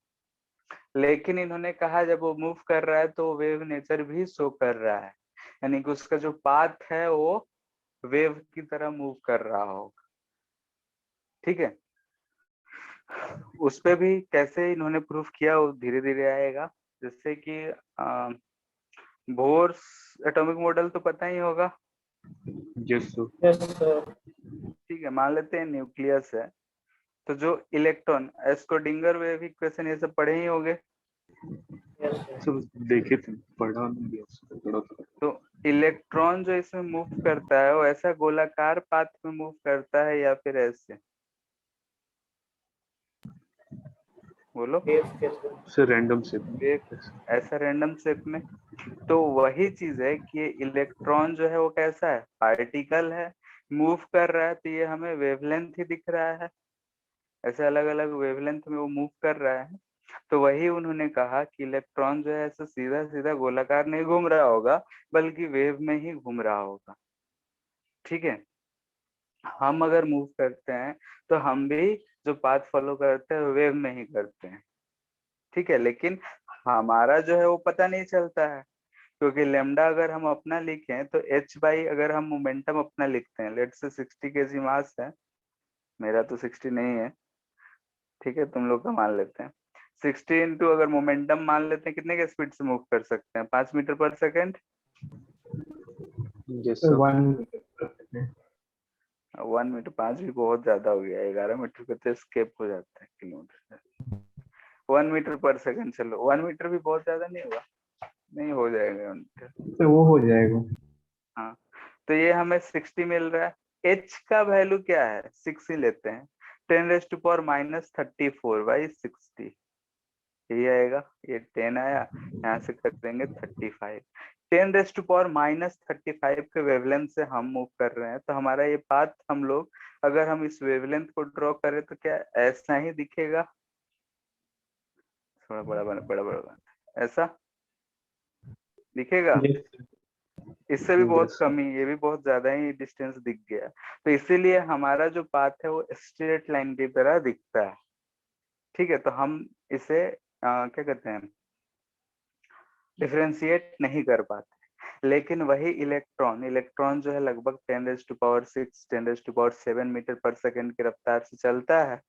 लेकिन इन्होंने कहा जब वो मूव कर रहा है तो वेव नेचर भी शो कर रहा है, यानी कि उसका जो पाथ है वो वेव की तरह मूव कर रहा होगा। ठीक है, उस पे भी कैसे इन्होंने प्रूफ किया वो धीरे धीरे आएगा। जैसे कि बोर्स एटॉमिक मॉडल तो पता ही होगा। Yes, sir. Yes, sir. ठीक है, मान लेते हैं न्यूक्लियस है, तो जो इलेक्ट्रॉन, स्क्रोडिंगर वेव इक्वेशन ये सब पढ़े ही होंगे। Yes, sir. सर देखे थे, पढ़ा नहीं है, पढ़ा था। तो इलेक्ट्रॉन जो इसमें मूव करता है वो ऐसा गोलाकार पाथ में मूव करता है या फिर ऐसे, बोलो। Wave के through. सर रैंडम से ऐसा रैंडम शेप में। तो वही चीज है कि ये इलेक्ट्रॉन जो है वो कैसा है, पार्टिकल है, मूव कर रहा है, तो ये हमें वेवलेंथ ही दिख रहा है, ऐसे अलग अलग वेवलेंथ में वो मूव कर रहा है। तो वही उन्होंने कहा कि इलेक्ट्रॉन जो है ऐसा सीधा सीधा गोलाकार नहीं घूम रहा होगा, बल्कि वेव में ही घूम रहा होगा। ठीक है, हम अगर मूव करते हैं तो हम भी जो पाथ फॉलो करते हैं वेव में ही करते हैं। ठीक है, लेकिन हमारा जो है वो पता नहीं चलता है, क्योंकि लेमडा अगर हम अपना लिखें तो एच बाई, अगर हम मोमेंटम अपना लिखते हैं, लेट से 60 kg मास है, मेरा तो 60 नहीं है, ठीक है, तुम लोग का मान लेते हैं 60 इंटू अगर मोमेंटम मान लेते हैं, कितने के स्पीड से मूव कर सकते हैं, 5 metre per second. Yes, So sir. 1 1 मीटर, 5 भी बहुत ज्यादा हो गया, 11 मीटर पे तो escape हो जाता है किलोमीटर से। 1 मीटर पर सेकेंड, चलो 1 मीटर भी बहुत ज्यादा नहीं होगा, नहीं हो जाएगा 1 मीटर। तो वो हो जाएगा। हाँ, तो ये हमें 60 मिल रहा है। h का वैल्यू क्या है, 6 ही लेते हैं, 10⁻⁻34/60 यही आएगा। ये 10 आया, यहाँ से कर देंगे 35। 10⁻⁻35 के वेवलेंथ से हम मूव कर रहे हैं, तो हमारा ये पाथ हम लोग अगर हम इस वेवलेंथ को ड्रॉ करें तो क्या ऐसा ही दिखेगा, थोड़ा बड़ा ऐसा दिखेगा, Yes, sir. इससे भी बहुत Yes, कम ही, ये भी बहुत ज्यादा ही डिस्टेंस दिख गया, तो इसीलिए हमारा जो पाथ है वो स्ट्रेट लाइन की तरह दिखता है। ठीक है, तो हम इसे क्या कहते हैं, डिफरेंशिएट नहीं कर पाते। लेकिन वही इलेक्ट्रॉन जो है लगभग 10⁻6 10⁻7 मीटर पर सेकेंड की रफ्तार से चलता है,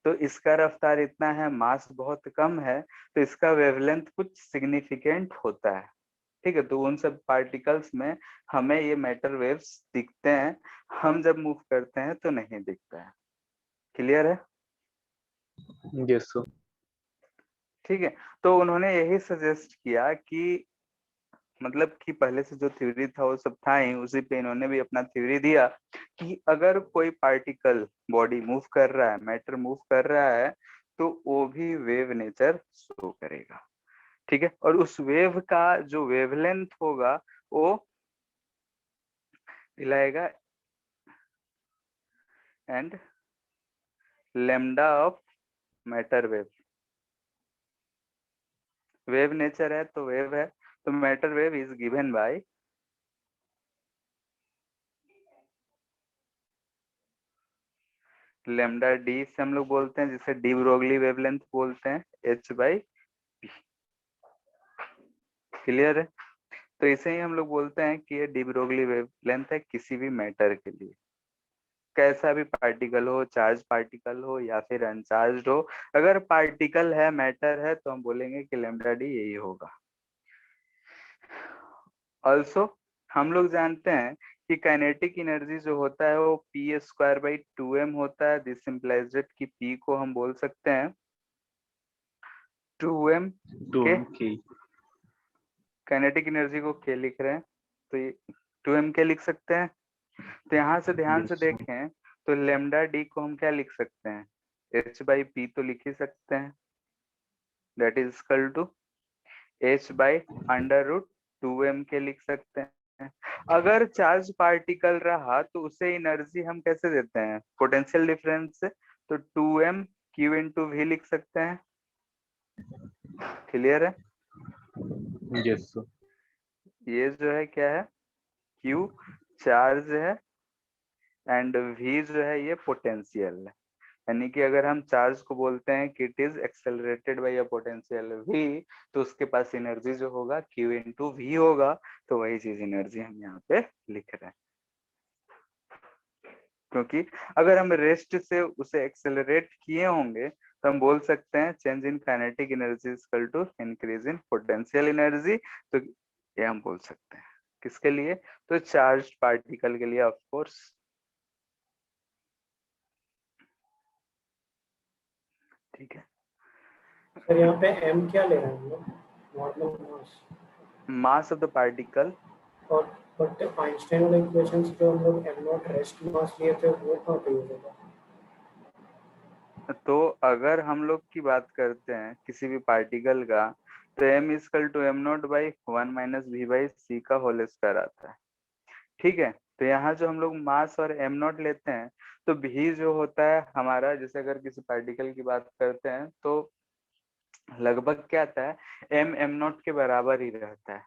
तो इसका रफ्तार इतना है, मास बहुत कम है, तो इसका वेवलेंथ कुछ सिग्निफिकेंट होता है। ठीक है, तो उन सब पार्टिकल्स में हमें ये मैटर वेव्स दिखते हैं, हम जब मूव करते हैं तो नहीं दिखता है। क्लियर है? yes, sir. ठीक है, तो उन्होंने यही सजेस्ट किया कि मतलब कि पहले से जो थ्योरी था वो सब था ही, उसी पे इन्होंने भी अपना थ्योरी दिया कि अगर कोई पार्टिकल बॉडी मूव कर रहा है, मैटर मूव कर रहा है, तो वो भी वेव नेचर शो करेगा। ठीक है, और उस वेव का जो वेवलेंथ होगा वो दिलाएगा and lambda of matter wave. Wave nature है तो वेव है, तो matter wave is given by lambda D से हम लोग बोलते हैं, जिसे डी ब्रोगली वेवलेंथ बोलते हैं, h/p। क्लियर है? तो इसे ही हम लोग बोलते हैं कि ये डी ब्रोगली वेवलेंथ है किसी भी मैटर के लिए, कैसा भी पार्टिकल हो, चार्ज पार्टिकल हो या फिर अनचार्ज हो, अगर पार्टिकल है, मैटर है, तो हम बोलेंगे कि लेमडा डी यही होगा। ऑल्सो हम लोग जानते हैं कि काइनेटिक एनर्जी जो होता है वो p² by 2m होता है। दिस इम्प्लाइज दैट कि p को हम बोल सकते हैं 2m के, Okay. काइनेटिक एनर्जी को k लिख रहे हैं तो ये 2m के लिख सकते हैं। तो यहाँ से ध्यान से Yes, देखें तो लेमडा डी को हम क्या लिख सकते हैं, h/p तो लिख ही सकते हैं, that is equal to h/√2m के लिख सकते हैं। अगर चार्ज पार्टिकल रहा तो उसे एनर्जी हम कैसे देते हैं, पोटेंशियल डिफरेंस से। तो 2m q इंटू वी लिख सकते हैं। क्लियर है? Yes sir. ये जो है क्या है, q चार्ज है एंड v जो है ये पोटेंशियल है। यानी कि अगर हम चार्ज को बोलते हैं कि it is accelerated by a potential v, तो उसके पास एनर्जी जो होगा q इंटू वी होगा। तो वही चीज एनर्जी हम यहाँ पे लिख रहे हैं, क्योंकि अगर हम रेस्ट से उसे एक्सेलरेट किए होंगे तो हम बोल सकते हैं change in kinetic energy equal to increase in potential energy. तो ये हम बोल सकते हैं किसके लिए, तो चार्ज पार्टिकल के लिए ऑफ कोर्स। ठीक है, सर यहाँ पे m क्या ले रहे हैं हम लोग, normal mass. Mass of the particle. और बट आइंस्टाइन वाले इक्वेशंस जो हम लोग m नॉट रेस्ट मास लिए थे वो कहाँ पे यूज होगा। तो अगर हम लोग की बात करते हैं किसी भी पार्टिकल का, तो m equal to M naught by 1 minus V by C का होल स्क्वायर आता है। ठीक है, तो यहाँ जो हम लोग मास और m नॉट लेते हैं, तो भी जो होता है हमारा, जैसे अगर किसी पार्टिकल की बात करते हैं तो लगभग क्या आता है, m नॉट के बराबर ही रहता है।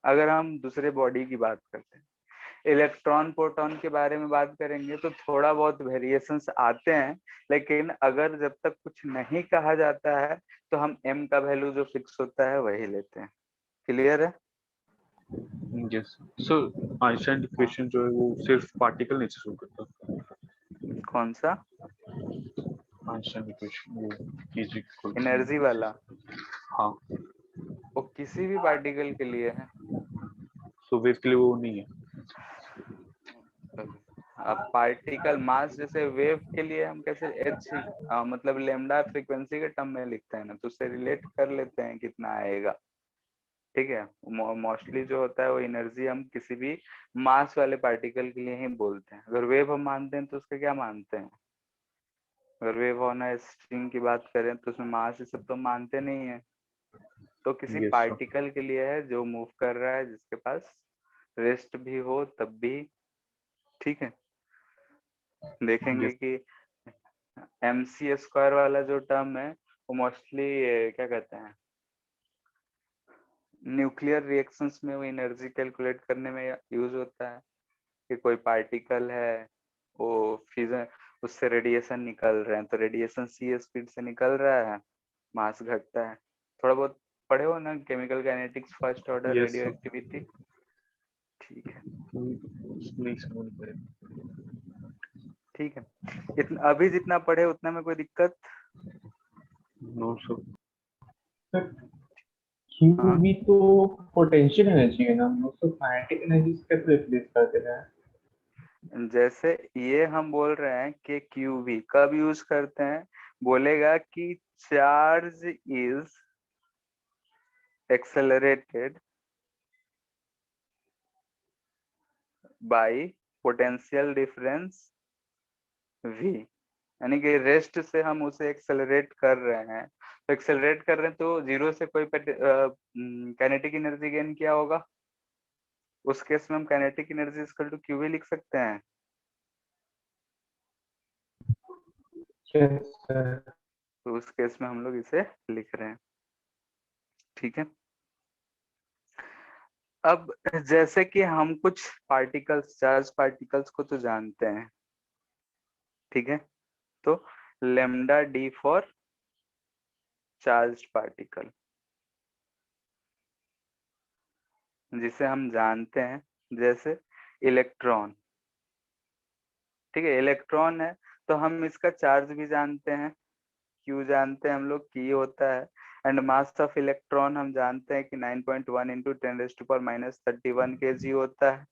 अगर हम दूसरे बॉडी की बात करते हैं, इलेक्ट्रॉन प्रोटॉन के बारे में बात करेंगे तो थोड़ा बहुत वेरिएशंस आते हैं, लेकिन अगर जब तक कुछ नहीं कहा जाता है तो हम m का वैल्यू जो फिक्स होता है वही लेते हैं। क्लियर है? Yes sir. आइंस्टाइन इक्वेशन जो है वो सिर्फ पार्टिकल नहीं शो करता। कौन सा? आइंस्टाइन इक्वेशन वो फिजिक्स एनर्जी वाला? हाँ, वो किसी भी पार्टिकल के लिए है। सो वेव के लिए वो नहीं है। अब पार्टिकल मास जैसे वेव के लिए हम कैसे मतलब लेमडा फ्रीक्वेंसी के टर्म में लिखते हैं ना, तो उससे रिलेट कर लेते हैं कितना आएगा। ठीक है, मोस्टली जो होता है वो एनर्जी हम किसी भी मास वाले पार्टिकल के लिए ही बोलते हैं। अगर वेव हम मानते हैं तो उसका क्या मानते हैं, अगर वेव ऑन अ स्ट्रिंग की बात करें तो उसमें मास ये सब तो मानते नहीं है। तो किसी यस सर। पार्टिकल के लिए है जो मूव कर रहा है, जिसके पास रेस्ट भी हो तब भी। ठीक है, देखेंगे यस। कि mc स्क्वायर वाला जो टर्म है वो मोस्टली क्या कहते हैं, न्यूक्लियर रिएक्शंस में वो एनर्जी कैलकुलेट करने में यूज होता है कि कोई पार्टिकल है, वो फ्यूजन, उससे रेडिएशन निकल रहे हैं, तो रेडिएशन सी स्पीड से निकल रहा है, मास घटता है। थोड़ा बहुत पढ़े हो ना chemical kinetics, first order yes radio sir. Activity. ठीक है, नहीं समझ पाए। ठीक है, इतना अभी जितना पढ़े उतना में कोई दिक्कत? No sir. सर क्यू भी तो पोटेंशियल एनर्जी है ना, हम उसको काइनेटिक एनर्जी से कैसे रिप्लेस कर दे रहे हैं। जैसे ये हम बोल रहे हैं कि QV कब यूज करते हैं, बोलेगा कि charge is accelerated bye potential difference V, यानी कि रेस्ट से हम उसे एक्सेलरेट कर रहे हैं। तो एक्सेलरेट कर रहे हैं तो जीरो से कोई काइनेटिक एनर्जी गेन किया होगा, उस केस में हम kinetic energy equal to QV लिख सकते हैं। Yes sir. तो उस केस में हम लोग इसे लिख रहे हैं। ठीक है, अब जैसे कि हम कुछ पार्टिकल्स, चार्ज पार्टिकल्स को तो जानते हैं। ठीक है, तो lambda D for charge particle, जिसे हम जानते हैं जैसे इलेक्ट्रॉन। ठीक है, इलेक्ट्रॉन है तो हम इसका चार्ज भी जानते हैं, क्यू जानते हैं हम लोग, की होता है। एंड मास ऑफ इलेक्ट्रॉन हम जानते हैं कि 9.1 इंटू 10⁻⁻31 kg होता है।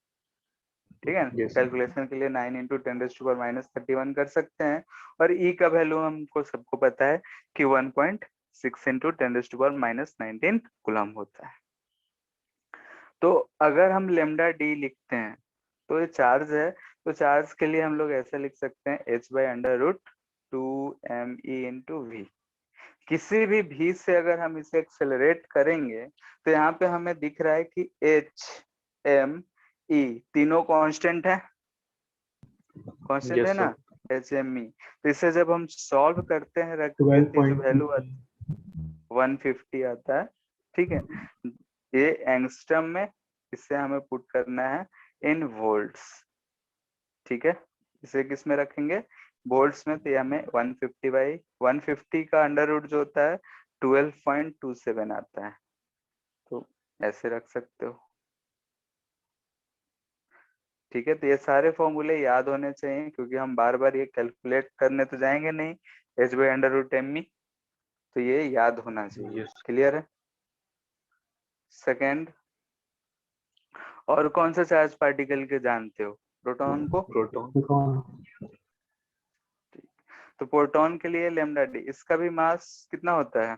ठीक है, यस सर। कैलकुलेशन के लिए 9 इंटू 10⁻⁻31 कर सकते हैं। और ई का वैल्यू हमको सबको पता है कि 1.6 इंटू 10⁻⁻19 कूलम होता है। तो अगर हम लेमडा डी लिखते हैं तो ये चार्ज है, तो चार्ज के लिए हम लोग ऐसे लिख सकते हैं h/√2me इंटू वी। किसी भी भी से अगर हम इसे एक्सेलरेट करेंगे तो यहाँ पे हमें दिख रहा है कि h m ई, तीनों कांस्टेंट है, कांस्टेंट है यस ना, सर। HME। तो इसे जब हम सॉल्व करते हैं रख के, तो जो वैल्यू 150 आता है, ठीक है। ये एंगस्ट्रम में, इसे हमें पुट करना है इन वोल्ट्स, ठीक है। इसे किस में रखेंगे, वोल्ट्स में। तो ये हमें 150 का अंडर रूट जो होता है 12.27 आता है। तो ऐसे रख सकते हो, ठीक है। तो ये सारे फॉर्मूले याद होने चाहिए, क्योंकि हम बार बार ये कैलकुलेट करने तो जाएंगे नहीं, h/√me। तो ये याद होना चाहिए। यस क्लियर है। सेकंड, और कौन सा चार्ज पार्टिकल के जानते हो, प्रोटॉन को। प्रोटॉन। तो प्रोटॉन के लिए लैम्डा डी, इसका भी मास कितना होता है,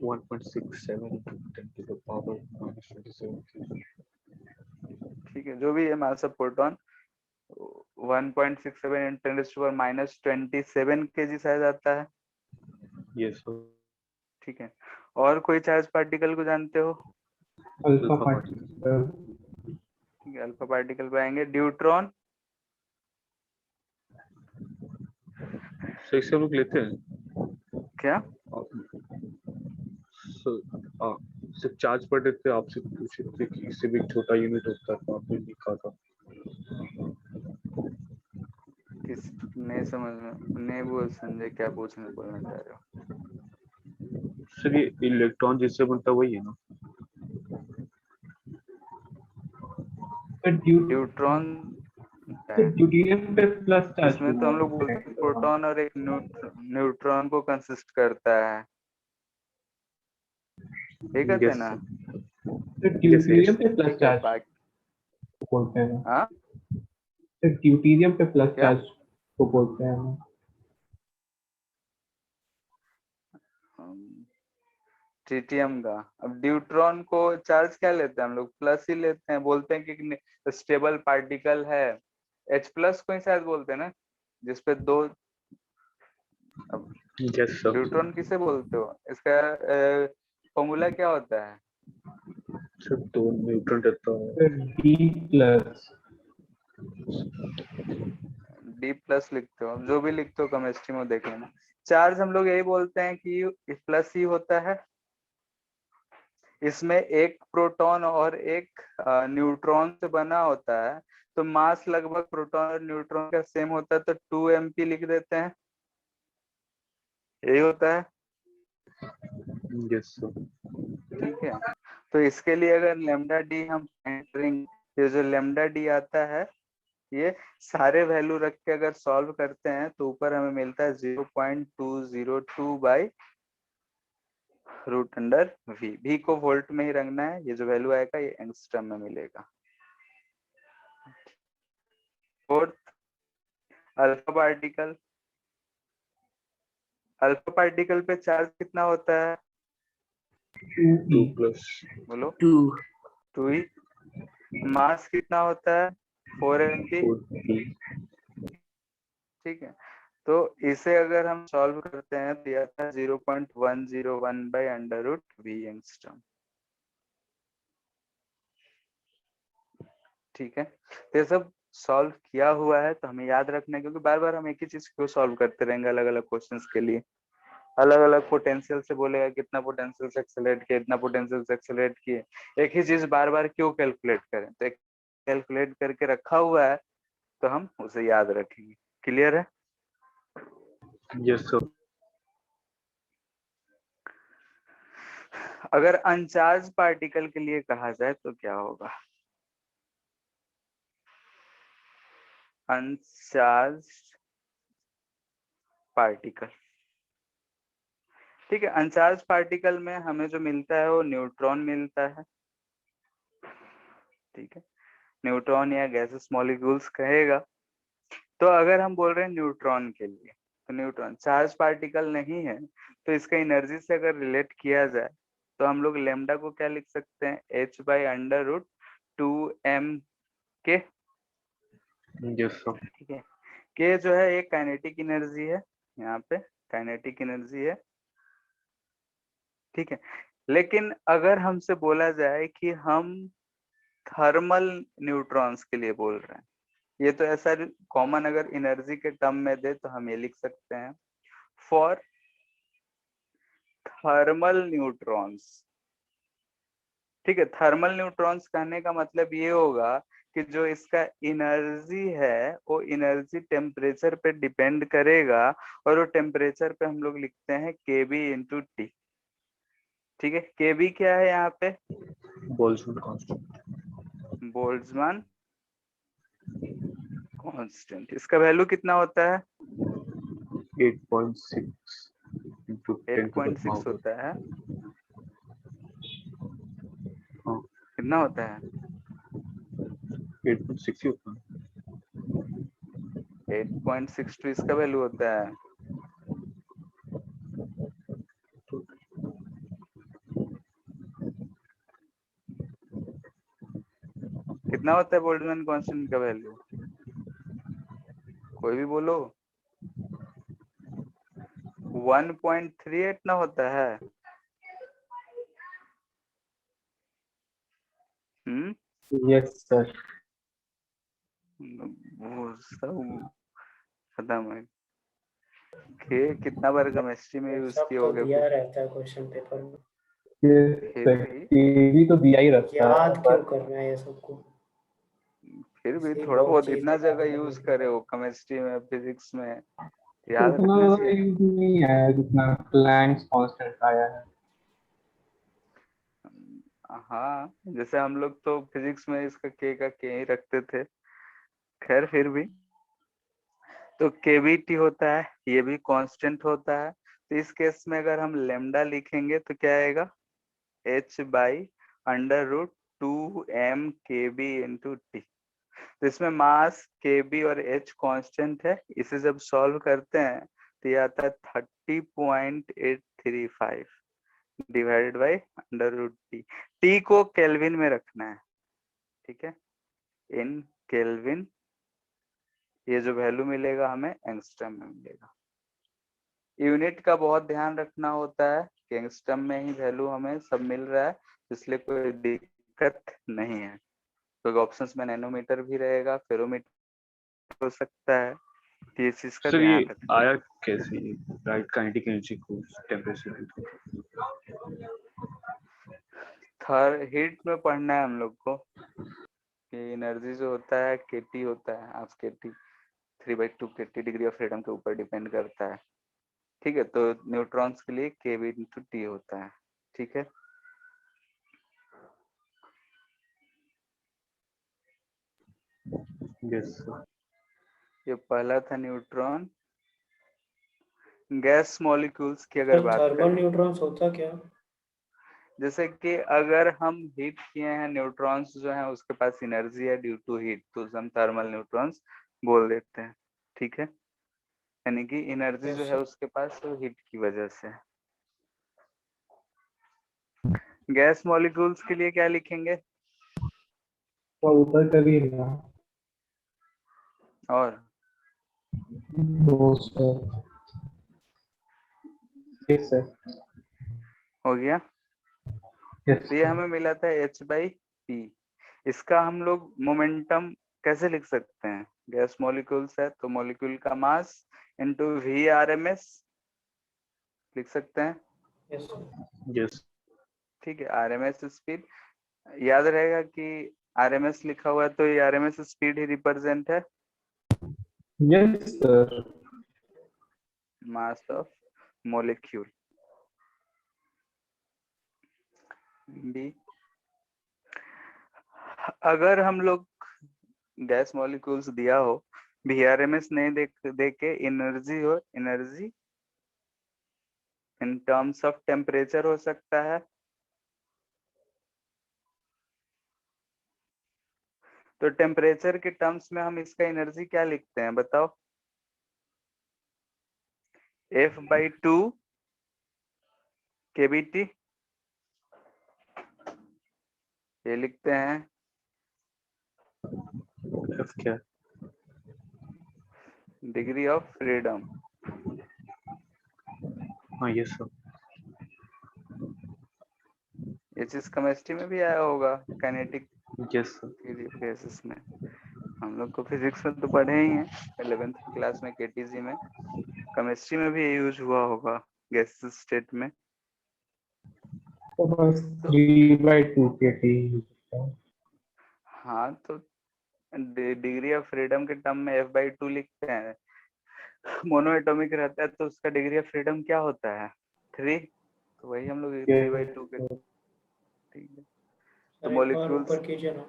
1.67 into 10 to the power -27। ठीक है। जो भी है मास ऑफ प्रोटॉन 1.67 × 10⁻⁻27 kg शायद आता है, यस सर। ठीक है। और कोई चार्ज पार्टिकल को जानते हो, अल्फा पार्टिकल। ठीक है। अल्फा पार्टिकल पे आएंगे, ड्यूट्रॉन। सर इससे हम लोग लेते हैं क्या, सर, सिर्फ चार्ज पढ़ रहे थे, आपसे पूछ रहे थे कि इससे भी एक छोटा यूनिट होता है, तो आपने लिखा था। किस, नहीं समझ में नहीं, वो संजय क्या बोलना चाह रहे हो। सर ये इलेक्ट्रॉन जिससे बनता है वही है ना। ड्यूट्रॉन है, ड्यूटेरियम पे प्लस चार्ज इसमें तो हम लोग बोलते हैं प्रोटॉन और एक न्यूट्रॉन को कंसिस्ट करता है, ये कहते हैं यस ना। सर। ड्यूटेरियम पे प्लस ठीक है, चार्ज बोलते हैं। हाँ ड्यूटेरियम पे प्लस क्या, चार्ज को बोलते हैं। ट्रिटियम का। अब ड्यूट्रॉन को चार्ज क्या लेते हैं हम लोग, प्लस ही लेते हैं, बोलते हैं कि स्टेबल पार्टिकल है, H+ को ही शायद बोलते हैं ना, जिसपे दो। अब यस सर। न्यूट्रॉन किसे बोलते हो, इसका फॉर्मूला क्या होता है, सर दो न्यूट्रॉन रहता है। D plus. D+ लिखते हो, अब जो भी लिखते हो केमिस्ट्री में देख लेना। चार्ज हम लोग यही बोलते हैं कि प्लस ही होता है, इसमें एक प्रोटॉन और एक न्यूट्रॉन से बना होता है। तो मास लगभग प्रोटॉन और न्यूट्रॉन का सेम होता है, तो 2 mp लिख देते हैं, यही होता है, यस सर। ठीक है। तो इसके लिए अगर लैम्डा डी हम करेंगे, ये जो लैम्डा डी आता है, ये सारे वैल्यू रख के अगर सॉल्व करते हैं, तो ऊपर हमें मिलता है 0.202/√V। V को वोल्ट में ही रखना है, ये जो वैल्यू आएगा ये एंगस्ट्रम में मिलेगा। Fourth, alpha particle. Alpha particle पे चार्ज कितना होता है, 2+। बोलो, 2 2 ही। मास कितना होता है, 4 mp, 4p। ठीक है। तो इसे अगर हम सॉल्व करते हैं, तो यह था 0.101/√V एंगस्ट्रम, ठीक है। तो ये सब सॉल्व किया हुआ है, तो हमें याद रखना है, क्योंकि बार बार हम एक ही चीज क्यों सॉल्व करते रहेंगे, अलग अलग क्वेश्चंस के लिए। अलग अलग पोटेंशियल से बोलेगा कितना पोटेंशियल से एक्सेलरेट किए, इतना पोटेंशियल से एक्सेलरेट किए, एक ही चीज बार बार क्यों कैलकुलेट करें। तो कैलकुलेट करके रखा हुआ है, तो हम उसे याद रखेंगे। क्लियर है। Yes sir. अगर अनचार्ज पार्टिकल के लिए कहा जाए तो क्या होगा, अनचार्ज पार्टिकल, ठीक है। अनचार्ज पार्टिकल में हमें जो मिलता है वो न्यूट्रॉन मिलता है, ठीक है। न्यूट्रॉन या गैसेस मॉलिक्यूल्स कहेगा। तो अगर हम बोल रहे हैं न्यूट्रॉन के लिए, तो न्यूट्रॉन चार्ज पार्टिकल नहीं है, तो इसका एनर्जी से अगर रिलेट किया जाए, तो हम लोग लेमडा को क्या लिख सकते हैं, h/√2m के, यस सर। ठीक है। के जो है एक काइनेटिक एनर्जी है, यहाँ पे काइनेटिक एनर्जी है, ठीक है। लेकिन अगर हमसे बोला जाए कि हम थर्मल न्यूट्रॉन्स के लिए बोल रहे हैं। ये तो ऐसा कॉमन अगर एनर्जी के टर्म में दे तो हम ये लिख सकते हैं फॉर थर्मल न्यूट्रॉन्स। ठीक है, थर्मल न्यूट्रॉन्स कहने का मतलब ये होगा कि जो इसका एनर्जी है वो एनर्जी टेम्परेचर पे डिपेंड करेगा, और वो टेम्परेचर पे हम लोग लिखते हैं केबी इंटू टी। ठीक है, केबी क्या है यहाँ पे? Boltzmann constant. Boltzmann constant. इसका वैल्यू कितना होता है? 8.6 into 10 to the 8.6 power। होता है। हाँ, कितना होता है? 8.6 ही होता है। 8.62 इसका वैल्यू होता है। कितना होता है बोल्ट्जमैन कांस्टेंट का वैल्यू? कोई भी बोलो। 1.38 ना होता है? Yes sir. वो सब खत्म है। कितना बार केमिस्ट्री में यूज सब किए तो होगे? दिया रहता है क्वेश्चन पेपर में, फिर भी केवी तो दिया ही रहता है याद क्यों करना है ये सबको? इसी थोड़ा बहुत चीज इतना को जगह याद यूज करने करे के हो केमिस्ट्री में, फिजिक्स में, तो याद उतना रखना ज्यादा चाहिए। यूज नहीं आया जितना प्लैंक्स कांस्टेंट आया है। हाँ, जैसे हम लोग तो फिजिक्स में इसका के ही रखते थे। खैर फिर भी तो केवीटी होता है, ये भी कांस्टेंट होता है। तो इस केस में अगर हम लेमडा लिखेंगे तो क्या आएगा? h/√2m kb × t। तो इसमें मास kb और h कांस्टेंट है। इसे जब सॉल्व करते हैं तो ये आता है 30.835 डिवाइडेड बाई √t। t को केल्विन में रखना है, ठीक है, इन केल्विन। ये जो वैल्यू मिलेगा हमें एंगस्ट्रम में मिलेगा। यूनिट का बहुत ध्यान रखना होता है कि एंगस्ट्रम में ही वैल्यू हमें सब मिल रहा है, इसलिए कोई दिक्कत नहीं है। तो ऑप्शंस में नैनोमीटर भी रहेगा, फेरोमीटर हो सकता है, तो ये चीज का सर ये ध्यान रखना। आया कैसे राइट काइनेटिक एनर्जी को टेम्परेचर? थर हीट में पढ़ना है हम लोग को कि एनर्जी जो होता है केटी होता है, half KT 3/2 KT degree of freedom के ऊपर डिपेंड करता है। ठीक है, तो न्यूट्रॉन्स के लिए केवी इंटू टी होता है। ठीक है, यस सर। ये पहला था न्यूट्रॉन। गैस मॉलिक्यूल्स की अगर सर बात थर्मल करें, न्यूट्रॉन्स होता क्या? जैसे कि अगर हम हीट किए हैं, न्यूट्रॉन्स जो है उसके पास एनर्जी है ड्यू टू हीट, तो उसे हम थर्मल न्यूट्रॉन्स बोल देते हैं। ठीक है, यानी कि एनर्जी जो है उसके पास वो हीट की वजह से। गैस मॉलिक्यूल्स के लिए क्या लिखेंगे? और ऊपर का भी है और दो सर। Yes sir. हो गया। यस तो ये हमें मिला था h/p। इसका हम लोग मोमेंटम कैसे लिख सकते हैं? गैस मॉलिक्यूल्स है तो मॉलिक्यूल का मास इनटू v/RMS लिख सकते हैं। Yes sir. यस। ठीक है, RMS स्पीड याद रहेगा कि RMS लिखा हुआ है तो ये RMS स्पीड ही रिप्रेजेंट है yes sir. Mass of molecule. B, अगर हम लोग गैस मॉलिक्यूल्स दिया हो, VRMS नहीं दे के एनर्जी हो, energy in terms of temperature हो सकता है। तो टेम्परेचर के टर्म्स में हम इसका एनर्जी क्या लिखते हैं बताओ? F/2 kBT ये लिखते हैं। एफ क्या? Degree of freedom. हाँ यस सर। ये चीज केमिस्ट्री में भी आया होगा, kinetic yes sir. Theory of gases में हम लोग को फिजिक्स में तो पढ़े ही हैं 11th क्लास में केटीजी में, केमिस्ट्री में भी यूज हुआ होगा गैसेस स्टेट में। तो बस 3/2 के टी यूज करता हूँ। हाँ तो डिग्री ऑफ फ्रीडम के टर्म में F/2 लिखते हैं, मोनो एटॉमिक रहता है तो उसका डिग्री ऑफ फ्रीडम क्या होता है 3, तो वही हम लोग 3/2 के, ठीक है। तो सर एक बार मॉलिक्यूल्स ऊपर कीजिए ना।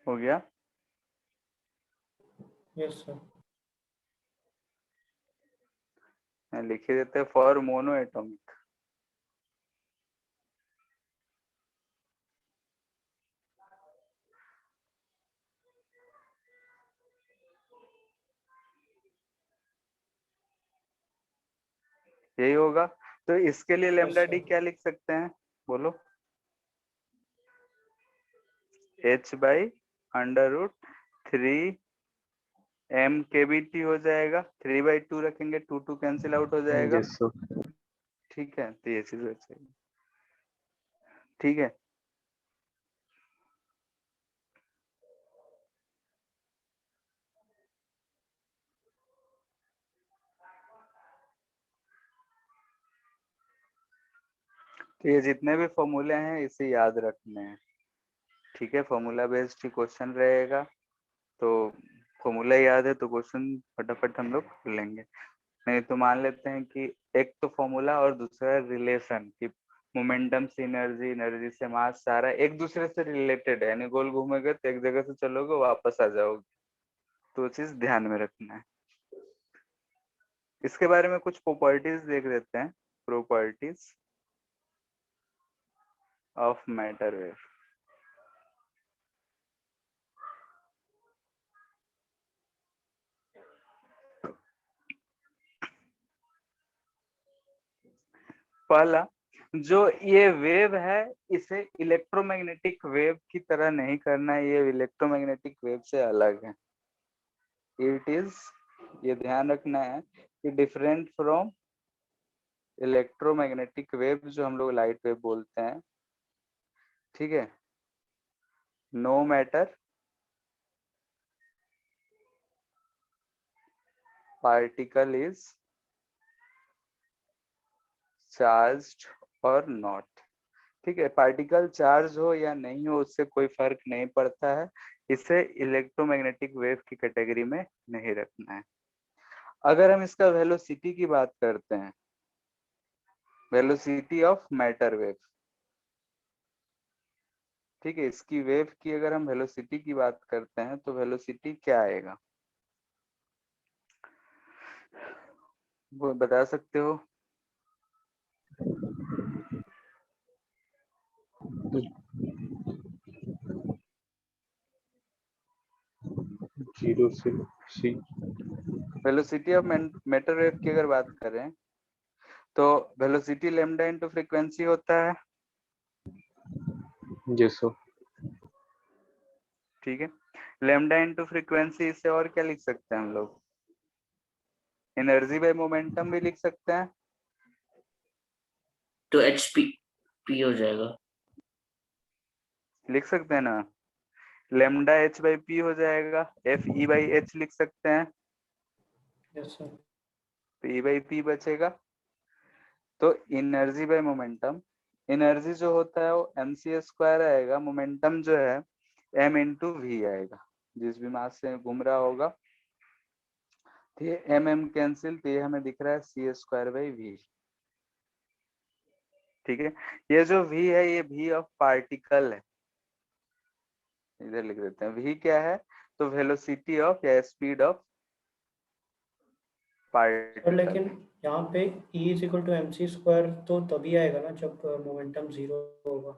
हो गया। Yes sir. लिख ही देते हैं फॉर मोनो एटॉमिक। यही होगा। तो इसके लिए लेमडा डी क्या लिख सकते हैं बोलो? h/√3 m kbt हो जाएगा, 3/2 रखेंगे, 2 कैंसिल आउट हो जाएगा। Yes sir. ठीक है, तो ये चीज हो जाएगी। ठीक है, तो ये जितने भी फॉर्मूले हैं इसे याद रखने हैं। ठीक है, फॉर्मूला बेस्ड ही क्वेश्चन रहेगा, तो फॉर्मूला याद है तो क्वेश्चन फटाफट हम लोग कर लेंगे। नहीं तो मान लेते हैं कि एक तो फॉर्मूला और दूसरा रिलेशन कि मोमेंटम से एनर्जी, एनर्जी से मास, सारा एक दूसरे से रिलेटेड है, यानी गोल घूमेंगे तो एक जगह से चलोगे वापस आ जाओगे, तो वो चीज ध्यान में रखना है। इसके बारे में कुछ प्रॉपर्टीज देख लेते हैं, प्रॉपर्टीज ऑफ मैटर वेव। पहला, जो ये वेव है इसे इलेक्ट्रोमैग्नेटिक वेव की तरह नहीं करना है, ये इलेक्ट्रोमैग्नेटिक वेव से अलग है। इट इज, ये ध्यान रखना है कि डिफरेंट फ्रॉम इलेक्ट्रोमैग्नेटिक वेव जो हम लोग लाइट वेव बोलते हैं। ठीक है, no matter particle is charged और नॉट। ठीक है, पार्टिकल चार्ज हो या नहीं हो उससे कोई फर्क नहीं पड़ता है, इसे इलेक्ट्रोमैग्नेटिक वेव की कैटेगरी में नहीं रखना है। अगर हम इसका वेलोसिटी की बात करते हैं, वेलोसिटी ऑफ मैटर वेव, ठीक है, इसकी वेव की अगर हम वेलोसिटी की बात करते हैं तो वेलोसिटी क्या आएगा वो बता सकते हो? जीरो से सी। वेलोसिटी ऑफ मैटर वेव की अगर बात करें तो वेलोसिटी लैम्डा इनटू फ्रीक्वेंसी होता है। Yes sir. ठीक है, लैम्डा इनटू फ्रीक्वेंसी, इससे और क्या लिख सकते हैं हम लोग? एनर्जी बाय मोमेंटम भी लिख सकते हैं। तो HP हो जाएगा। लिख सकते हैं ना, लैम्डा h/p हो जाएगा, Fe/h लिख सकते हैं, यस सर। तो E/p बचेगा। तो एनर्जी बाय मोमेंटम, एनर्जी जो होता है वो mc² आएगा, मोमेंटम जो है m इंटू वी आएगा, जिस भी मास से घूम रहा होगा। तो ये m कैंसिल, तो ये हमें दिख रहा है c²/v। ठीक है, ये जो v है ये v ऑफ पार्टिकल है, इधर लिख देते हैं। v क्या है? तो वेलोसिटी ऑफ या स्पीड ऑफ सर पार्टिकल। लेकिन यहाँ पे E=mc² तो तभी आएगा ना जब मोमेंटम 0 होगा।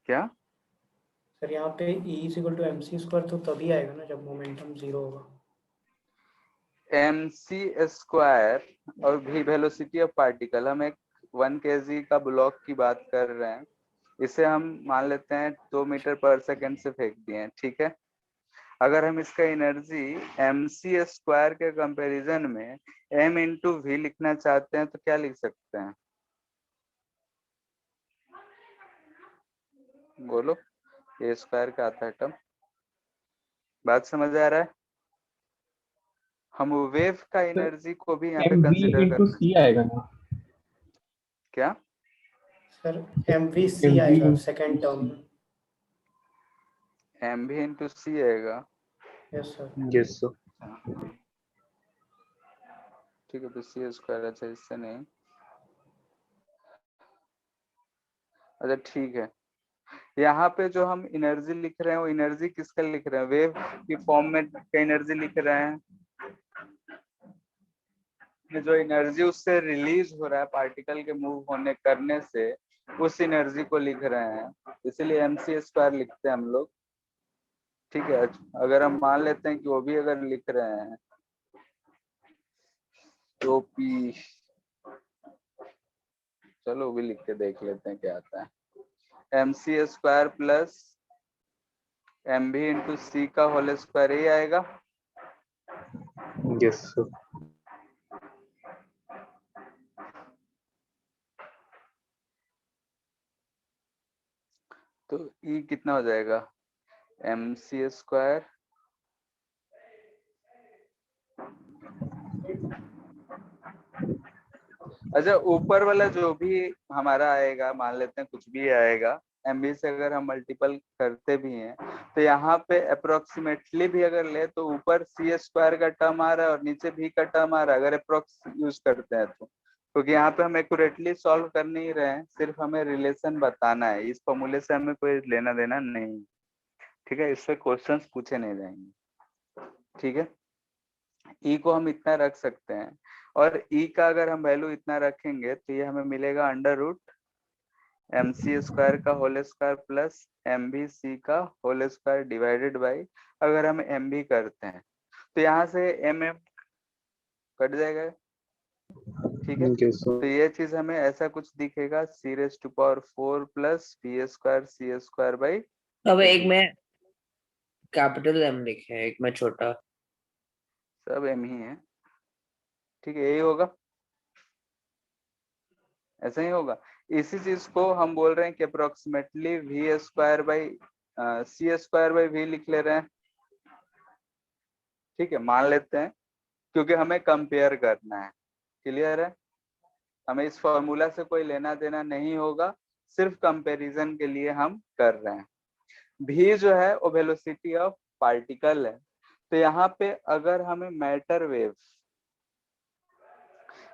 क्या? सर यहाँ पे E=mc² तो तभी आएगा ना जब मोमेंटम 0 होगा। mc² और v वेलोसिटी ऑफ पार्टिकल, हम एक 1 kg का ब्लॉक की बात कर रहे हैं, इसे हम मान लेते हैं 2 मीटर पर सेकंड से फेंक दिए हैं। ठीक है, अगर हम इसका एनर्जी mc स्क्वायर के कंपैरिजन में m इंटू वी लिखना चाहते हैं तो क्या लिख सकते हैं? बोलो, ए स्क्वायर का आता है टर्म, बात समझ आ रहा है? हम वेव का एनर्जी को भी यहाँ पे एम वी कंसिडर इंटू कर, सी आएगा ना क्या सर MVC एम वी आएगा सेकंड टर्म में। एम भी इंटू सी आएगा? Yes sir. Yes sir. ठीक है, तो सी स्क्वायर, अच्छा इससे नहीं, अच्छा ठीक है। यहाँ पे जो हम एनर्जी लिख रहे हैं वो एनर्जी किसका लिख रहे हैं? वेव की फॉर्म में एनर्जी लिख रहे हैं। ये जो एनर्जी उससे रिलीज हो रहा है पार्टिकल के मूव होने करने से, उस एनर्जी को लिख रहे हैं, इसीलिए mc स्क्वायर लिखते हैं हम लोग। ठीक है, अगर हम मान लेते हैं कि वो भी अगर लिख रहे हैं तो पी, चलो वो भी लिख के देख लेते हैं क्या आता है। mc स्क्वायर प्लस एम भी इंटू सी का होल स्क्वायर ही आएगा। Yes sir. तो ई कितना हो जाएगा? mc स्क्वायर अच्छा, ऊपर वाला जो भी हमारा आएगा, मान लेते हैं कुछ भी आएगा, mb से अगर हम मल्टीपल करते भी हैं तो यहाँ पे अप्रोक्सीमेटली भी अगर ले तो ऊपर सी स्क्वायर का टर्म आ रहा है और नीचे भी का टर्म आ रहा है, अगर अप्रोक्स यूज करते हैं तो, क्योंकि यहाँ पे हम एक्यूरेटली सॉल्व कर नहीं रहे हैं, सिर्फ हमें रिलेशन बताना है, इस फॉर्मूले से हमें कोई लेना देना नहीं। ठीक है, इससे क्वेश्चंस पूछे नहीं जाएंगे। ठीक है, ई को हम इतना रख सकते हैं, और ई का अगर हम वैल्यू इतना रखेंगे तो ये हमें मिलेगा अंडर रूट mc स्क्वायर का होल स्क्वायर प्लस mvc का होल स्क्वायर डिवाइडेड बाई, अगर हम mv करते हैं तो यहाँ से mm कट जाएगा। ठीक है, यस सर। तो ये चीज हमें ऐसा कुछ दिखेगा c⁴ plus v square c square by, अब एक में कैपिटल M लिखे है, एक में छोटा। सब m ही है। ठीक है, यही होगा, ऐसा ही होगा। इसी चीज को हम बोल रहे हैं कि approximately V square by C square by V लिख ले रहे हैं। ठीक है, मान लेते हैं, क्योंकि हमें कंपेयर करना है। क्लियर है, हमें इस फॉर्मूला से कोई लेना देना नहीं होगा, सिर्फ कंपैरिजन के लिए हम कर रहे हैं। भी जो है वो वेलोसिटी ऑफ पार्टिकल है, तो यहाँ पे अगर हमें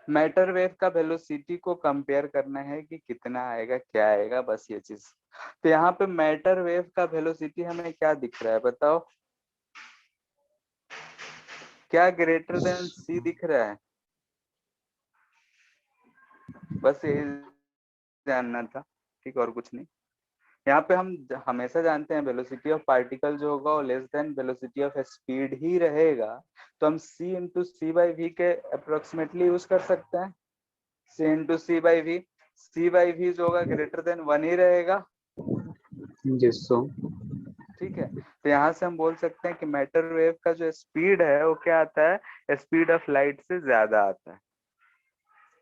मैटर वेव का वेलोसिटी को कंपेयर करना है कि कितना आएगा क्या आएगा, बस ये चीज। तो यहाँ पे मैटर वेव का वेलोसिटी हमें क्या दिख रहा है बताओ? क्या ग्रेटर देन सी दिख रहा है? बस यही जानना था, ठीक, और कुछ नहीं। यहाँ पे हम हमेशा जानते हैं वेलोसिटी ऑफ पार्टिकल जो होगा वो less than velocity of speed ही रहेगा, तो हम c into C by V के अप्रोक्सीमेटली यूज कर सकते हैं। c into C by V जो होगा ग्रेटर देन 1 ही रहेगा। Yes sir. ठीक है, तो यहाँ से हम बोल सकते हैं कि मैटर वेव का जो स्पीड है वो क्या आता है? स्पीड ऑफ लाइट से ज्यादा आता है।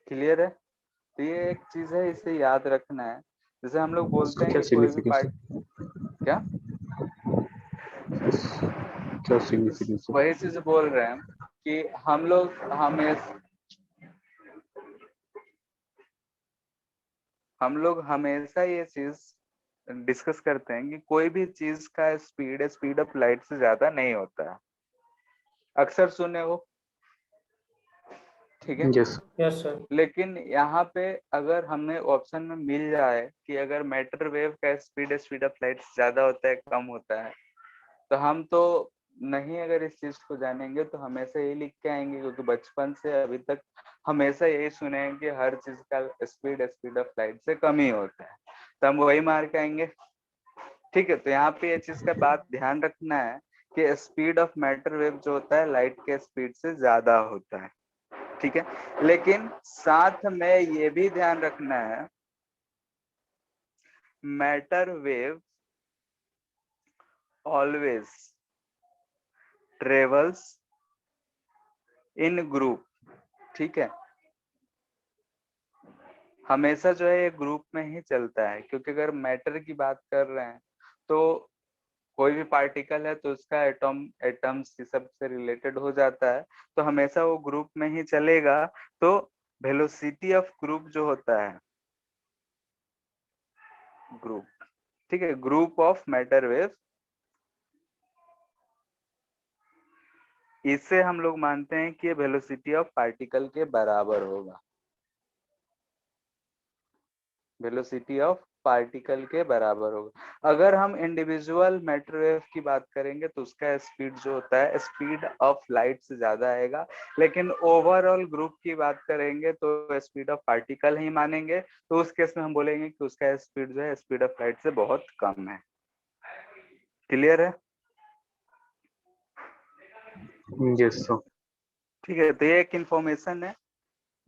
क्लियर है, तो ये एक चीज है, इसे याद रखना है। जैसे हम लोग बोलते इसका हैं क्या कि कोई भी सिग्निफिकेंस क्या क्या सिग्निफिकेंस है? वही चीज बोल रहे हैं कि हम लोग हमेशा ये चीज डिस्कस करते हैं कि कोई भी चीज का स्पीड ऑफ लाइट से ज्यादा नहीं होता है, अक्सर सुने हो। ठीक है, यस यस सर। लेकिन यहाँ पे अगर हमें ऑप्शन में मिल जाए कि अगर मैटर वेव का स्पीड ऑफ लाइट से ज्यादा होता है कम होता है, तो हम तो नहीं, अगर इस चीज को जानेंगे तो हमेशा यही लिख के आएंगे, क्योंकि बचपन से अभी तक हमेशा यही सुने हैं कि हर चीज का स्पीड ऑफ लाइट से कम ही होता है, तो हम वही मार के आएंगे। ठीक है, तो यहाँ पे ये चीज का बात ध्यान रखना है कि स्पीड ऑफ मैटर वेव जो होता है लाइट के स्पीड से ज्यादा होता है। ठीक है, लेकिन साथ में ये भी ध्यान रखना है, matter wave always travels in group, ठीक है, हमेशा जो है ये ग्रुप में ही चलता है, क्योंकि अगर मैटर की बात कर रहे हैं तो कोई भी पार्टिकल है तो उसका एटम्स सबसे रिलेटेड हो जाता है, तो हमेशा वो ग्रुप में ही चलेगा। तो वेलोसिटी ऑफ ग्रुप जो होता है, ग्रुप, ठीक है, ग्रुप ऑफ मैटर वेव, इससे हम लोग मानते हैं कि वेलोसिटी ऑफ पार्टिकल के बराबर होगा, वेलोसिटी ऑफ पार्टिकल के बराबर होगा। अगर हम इंडिविजुअल मैटर वेव की बात करेंगे तो उसका स्पीड जो होता है स्पीड ऑफ लाइट से ज्यादा आएगा, लेकिन ओवरऑल ग्रुप की बात करेंगे तो स्पीड ऑफ पार्टिकल ही मानेंगे, तो उस केस में हम बोलेंगे कि उसका स्पीड जो है स्पीड ऑफ लाइट से बहुत कम है। क्लियर है? Yes sir. ठीक है, तो ये एक इंफॉर्मेशन है,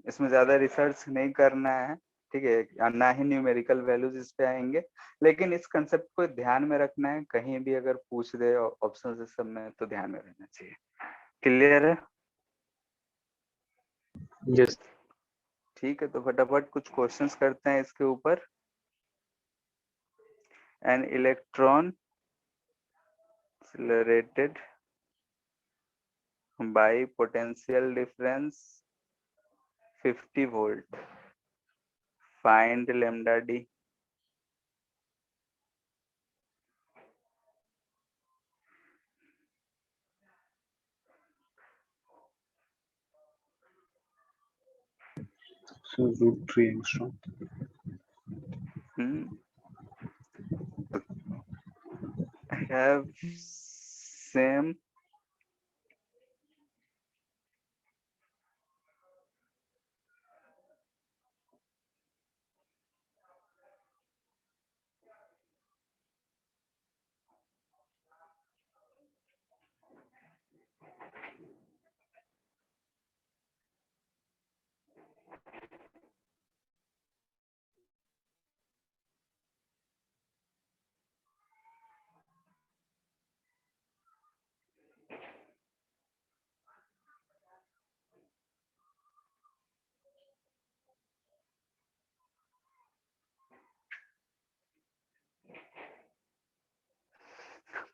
इसमें ज्यादा रिसर्च नहीं करना है, ठीक है, ना ही न्यूमेरिकल वैल्यूज इस पे आएंगे, लेकिन इस कंसेप्ट को ध्यान में रखना है, कहीं भी अगर पूछ दे ऑप्शन सब में तो ध्यान में रहना चाहिए। क्लियर है? यस। ठीक है, तो फटाफट कुछ क्वेश्चंस करते हैं इसके ऊपर। An electron accelerated bye potential difference 50 volt, find lambda D. So √3 angstrom. Have same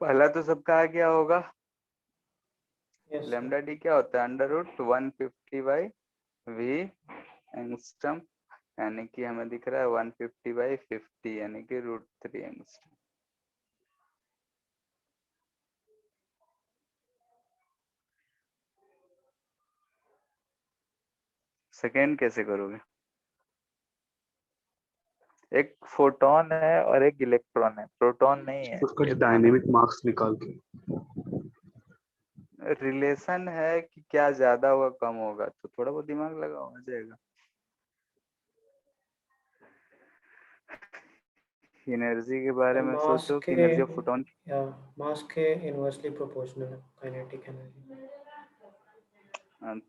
पहला तो सबका आ गया होगा। Yes, sir. लैम्डा डी क्या होता है? √150/v एंगस्ट्रम, यानी कि हमें दिख रहा है 150/50 यानी कि √3 एंगस्ट्रम। सेकेंड कैसे करोगे? एक फोटोन है और एक इलेक्ट्रॉन है, प्रोटॉन नहीं है। उसका डायनेमिक मार्क्स निकाल के रिलेशन है कि क्या ज्यादा होगा कम होगा, तो थोड़ा बहुत दिमाग लगाओ, आ जाएगा। एनर्जी के बारे में मास सोचो कि के एनर्जी ऑफ फोटोन मास के इनवर्सली प्रोपोर्शनल है काइनेटिक एनर्जी।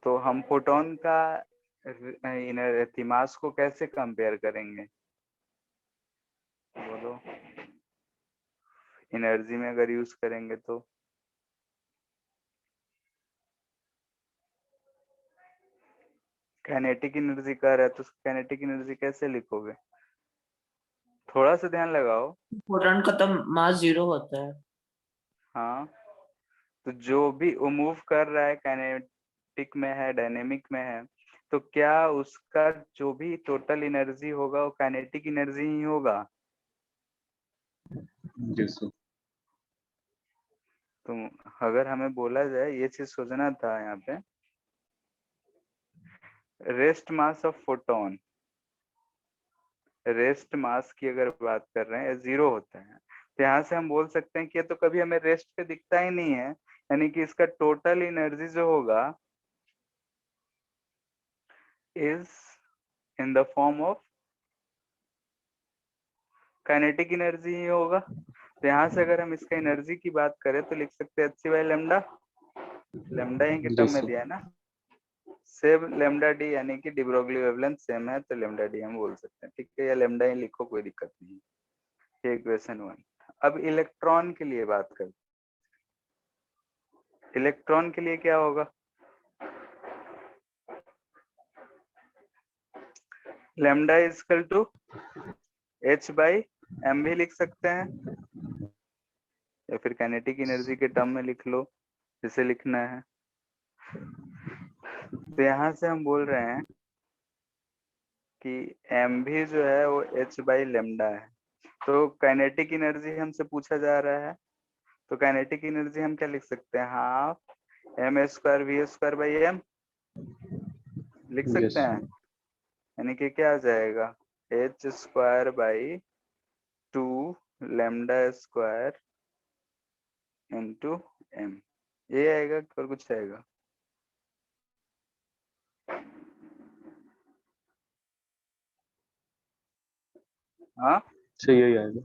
तो हम फोटोन का मास को कैसे कंपेयर करेंगे? बोलो, एनर्जी में अगर यूज करेंगे तो काइनेटिक एनर्जी कह रहा है, तो काइनेटिक एनर्जी कैसे लिखोगे? थोड़ा सा ध्यान लगाओ। फोटॉन का तो मास 0 होता है। हाँ, तो जो भी वो मूव कर रहा है काइनेटिक में है, डायनेमिक में है, तो क्या उसका जो भी टोटल एनर्जी होगा वो काइनेटिक एनर्जी ही होगा? Yes sir. तो अगर हमें बोला जाए, ये चीज सोचना था यहाँ पे, rest mass of photon, rest mass की अगर बात कर रहे हैं 0 होता है, तो यहाँ से हम बोल सकते हैं कि ये तो कभी हमें रेस्ट पे दिखता ही नहीं है, यानी कि इसका टोटल एनर्जी जो होगा is in the form of kinetic energy ही होगा। तो यहाँ से अगर हम इसका एनर्जी की बात करें तो लिख सकते हैं hc/λ, लैम्डा ही के टर्म में दिया है ना, सेम लैम्डा डी, यानी कि डी ब्रोगली वेवलेंथ सेम है, तो लैम्डा डी हम बोल सकते हैं, ठीक है, या लैम्डा ही लिखो, कोई दिक्कत नहीं। ये इक्वेशन 1। अब इलेक्ट्रॉन के लिए बात करते इलेक्ट्रॉन के लिए क्या होगा? लैम्डा इजकल टू h/m भी लिख सकते हैं, या फिर काइनेटिक एनर्जी के टर्म में लिख लो जिसे लिखना है। तो यहाँ से हम बोल रहे हैं कि m भी जो है वो h/λ है। तो काइनेटिक एनर्जी हमसे पूछा जा रहा है, तो काइनेटिक एनर्जी हम क्या लिख सकते हैं? हाफ m² लिख Yes. सकते हैं। यानी कि क्या आ जाएगा? h²/2λ² इंटू m, ये आएगा और कुछ आएगा? हाँ, सही है आएगा।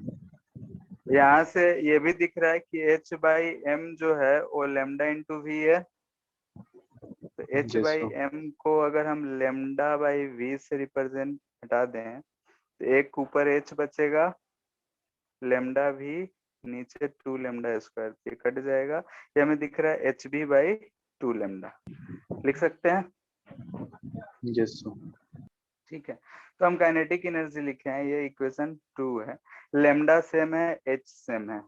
यहाँ से ये भी दिख रहा है कि h/m जो है वो लैम्डा इंटू वी है। तो h/m को अगर हम λ/v से रिप्रेजेंट हटा दें तो एक ऊपर h बचेगा, λ/v नीचे 2λ², ये कट जाएगा। ये हमें दिख रहा है hv/2λ, लिख सकते हैं। Yes sir. ठीक है, तो हम काइनेटिक एनर्जी लिखे हैं, ये इक्वेशन 2 है। लैम्डा सेम है, h सेम है,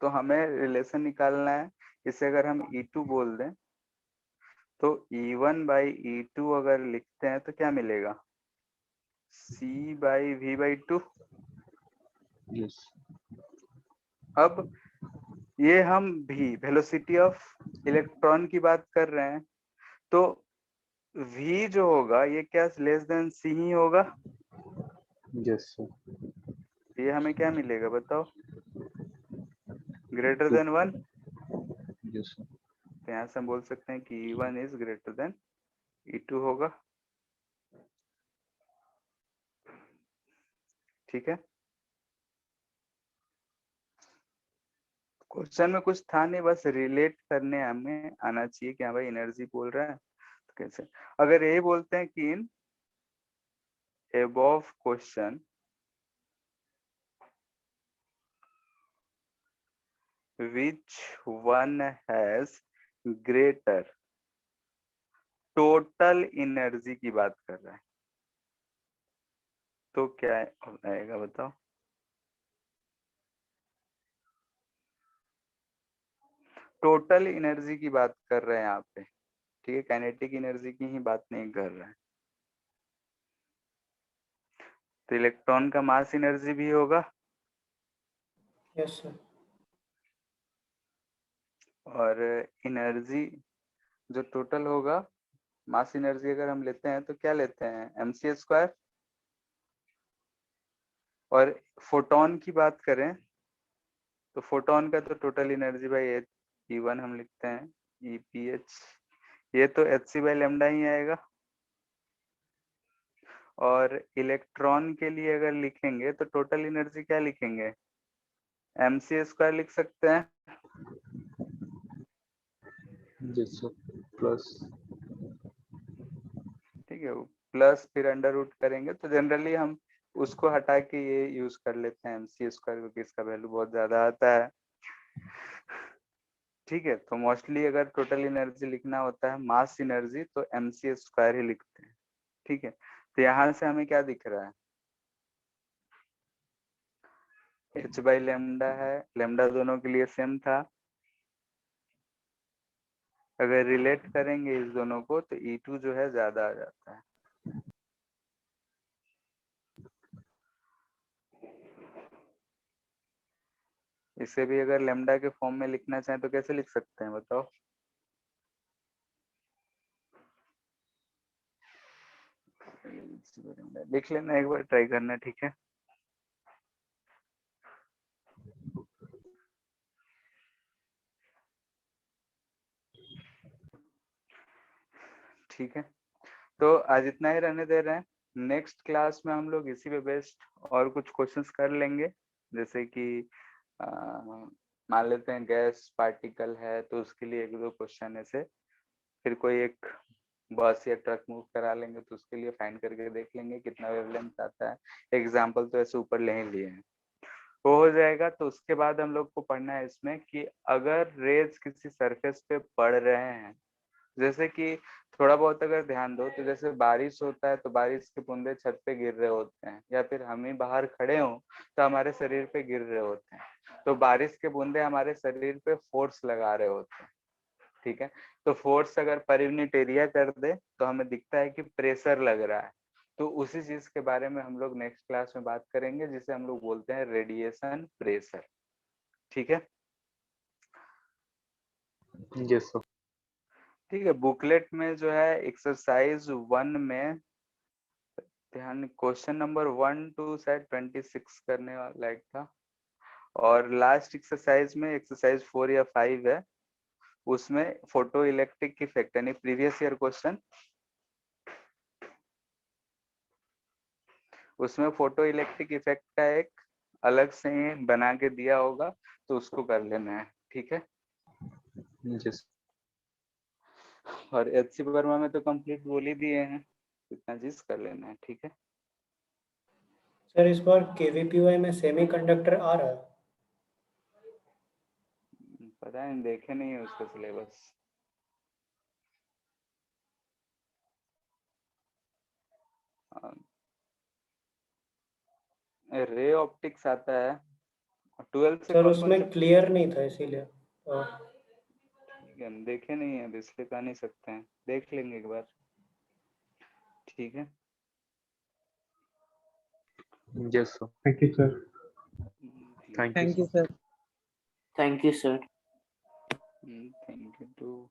तो हमें रिलेशन निकालना है। इसे अगर हम E2 बोल दें तो E1/E2 अगर लिखते हैं तो क्या मिलेगा? C/v/2। यस। अब ये हम भी वेलोसिटी ऑफ इलेक्ट्रॉन की बात कर रहे हैं, तो v जो होगा ये क्या लेस देन c ही होगा? Yes sir. ये हमें क्या मिलेगा बताओ? Greater than 1। Yes sir. तो यहाँ से हम बोल सकते हैं कि E1 is greater than E2 होगा। ठीक है, क्वेश्चन में कुछ था नहीं, बस रिलेट करने हमें आना चाहिए कि हाँ भाई एनर्जी बोल रहा है तो कैसे। अगर ये बोलते हैं कि इन above question which one has greater total energy की बात कर रहा है, तो क्या आएगा बताओ? टोटल एनर्जी की बात कर रहे हैं यहाँ पे, ठीक है, काइनेटिक एनर्जी की ही बात नहीं कर रहे हैं। तो इलेक्ट्रॉन का मास एनर्जी भी होगा, यस सर। और एनर्जी जो टोटल होगा, मास एनर्जी अगर हम लेते हैं तो क्या लेते हैं? mc²। और फोटोन की बात करें तो फोटोन का तो टोटल एनर्जी बाई E1 हम लिखते हैं EPH, ये तो hc/λ ही आएगा। और इलेक्ट्रॉन के लिए अगर लिखेंगे तो टोटल एनर्जी क्या लिखेंगे? mc² लिख सकते हैं। Yes sir. प्लस। ठीक है, प्लस फिर अंडर रूट करेंगे, तो जनरली हम उसको हटा के ये यूज कर लेते हैं mc² क्योंकि इसका वैल्यू बहुत ज्यादा आता है। ठीक है, तो मोस्टली अगर टोटल एनर्जी लिखना होता है मास एनर्जी तो mc² ही लिखते हैं। ठीक है, तो यहाँ से हमें क्या दिख रहा है? h/λ है, लैम्डा दोनों के लिए सेम था। अगर रिलेट करेंगे इस दोनों को तो E2 जो है ज्यादा आ जाता है। इसे भी अगर लैम्डा के फॉर्म में लिखना चाहें तो कैसे लिख सकते हैं बताओ? लिख लेना, एक बार ट्राई करना। ठीक है, ठीक है, तो आज इतना ही रहने दे रहे हैं। नेक्स्ट क्लास में हम लोग इसी पे बेस्ड और कुछ क्वेश्चंस कर लेंगे, जैसे कि मान लेते हैं गैस पार्टिकल है तो उसके लिए 1-2 क्वेश्चन ऐसे, फिर कोई एक बस या ट्रक मूव करा लेंगे तो उसके लिए फाइंड करके देख लेंगे कितना वेवलेंथ आता है। एग्जाम्पल तो ऐसे ऊपर ले ही लिए हैं। वो हो जाएगा तो उसके बाद हम लोग को पढ़ना है इसमें कि अगर रेज किसी सरफेस पे पड़ रहे हैं, जैसे कि थोड़ा बहुत अगर ध्यान दो तो जैसे बारिश होता है तो बारिश के बूंदे छत पे गिर रहे होते हैं, या फिर हम ही बाहर खड़े हों तो हमारे शरीर पे गिर रहे होते हैं, तो बारिश के बूंदे हमारे शरीर पे फोर्स लगा रहे होते हैं, ठीक है। तो फोर्स अगर पर यूनिट एरिया कर दे तो हमें दिखता है कि प्रेशर लग रहा है। तो उसी चीज के बारे में हम लोग नेक्स्ट क्लास में बात करेंगे, जिसे हम लोग बोलते हैं रेडिएशन प्रेशर, ठीक है। Yes sir. ठीक है, बुकलेट में जो है एक्सरसाइज 1 में ध्यान, क्वेश्चन नंबर 1 to शायद 26 करने वाला लाइक था, और लास्ट एक्सरसाइज में एक्सरसाइज 4 या 5 है, उसमें फोटो इलेक्ट्रिक इफेक्ट यानी प्रीवियस ईयर क्वेश्चन, उसमें फोटो इलेक्ट्रिक इफेक्ट का एक अलग से बना के दिया होगा, तो उसको कर लेना है, ठीक है। यस और एचसी वर्मा में तो कंप्लीट बोल ही दिए हैं, इतना चीज कर लेना है, ठीक है। सर इस बार केवीपीवाई में सेमीकंडक्टर आ रहा है। पता नहीं, देखे नहीं है उसका सिलेबस। रे ऑप्टिक्स आता है 12 से, सर कौन कौन से उसमें क्लियर नहीं था इसीलिए। ठीक है, हम देखे नहीं है इसलिए कह नहीं सकते हैं, देख लेंगे एक बार, ठीक है। Yes sir. Thank you sir. Thank you thank you sir. Thank you, sir. Thank you to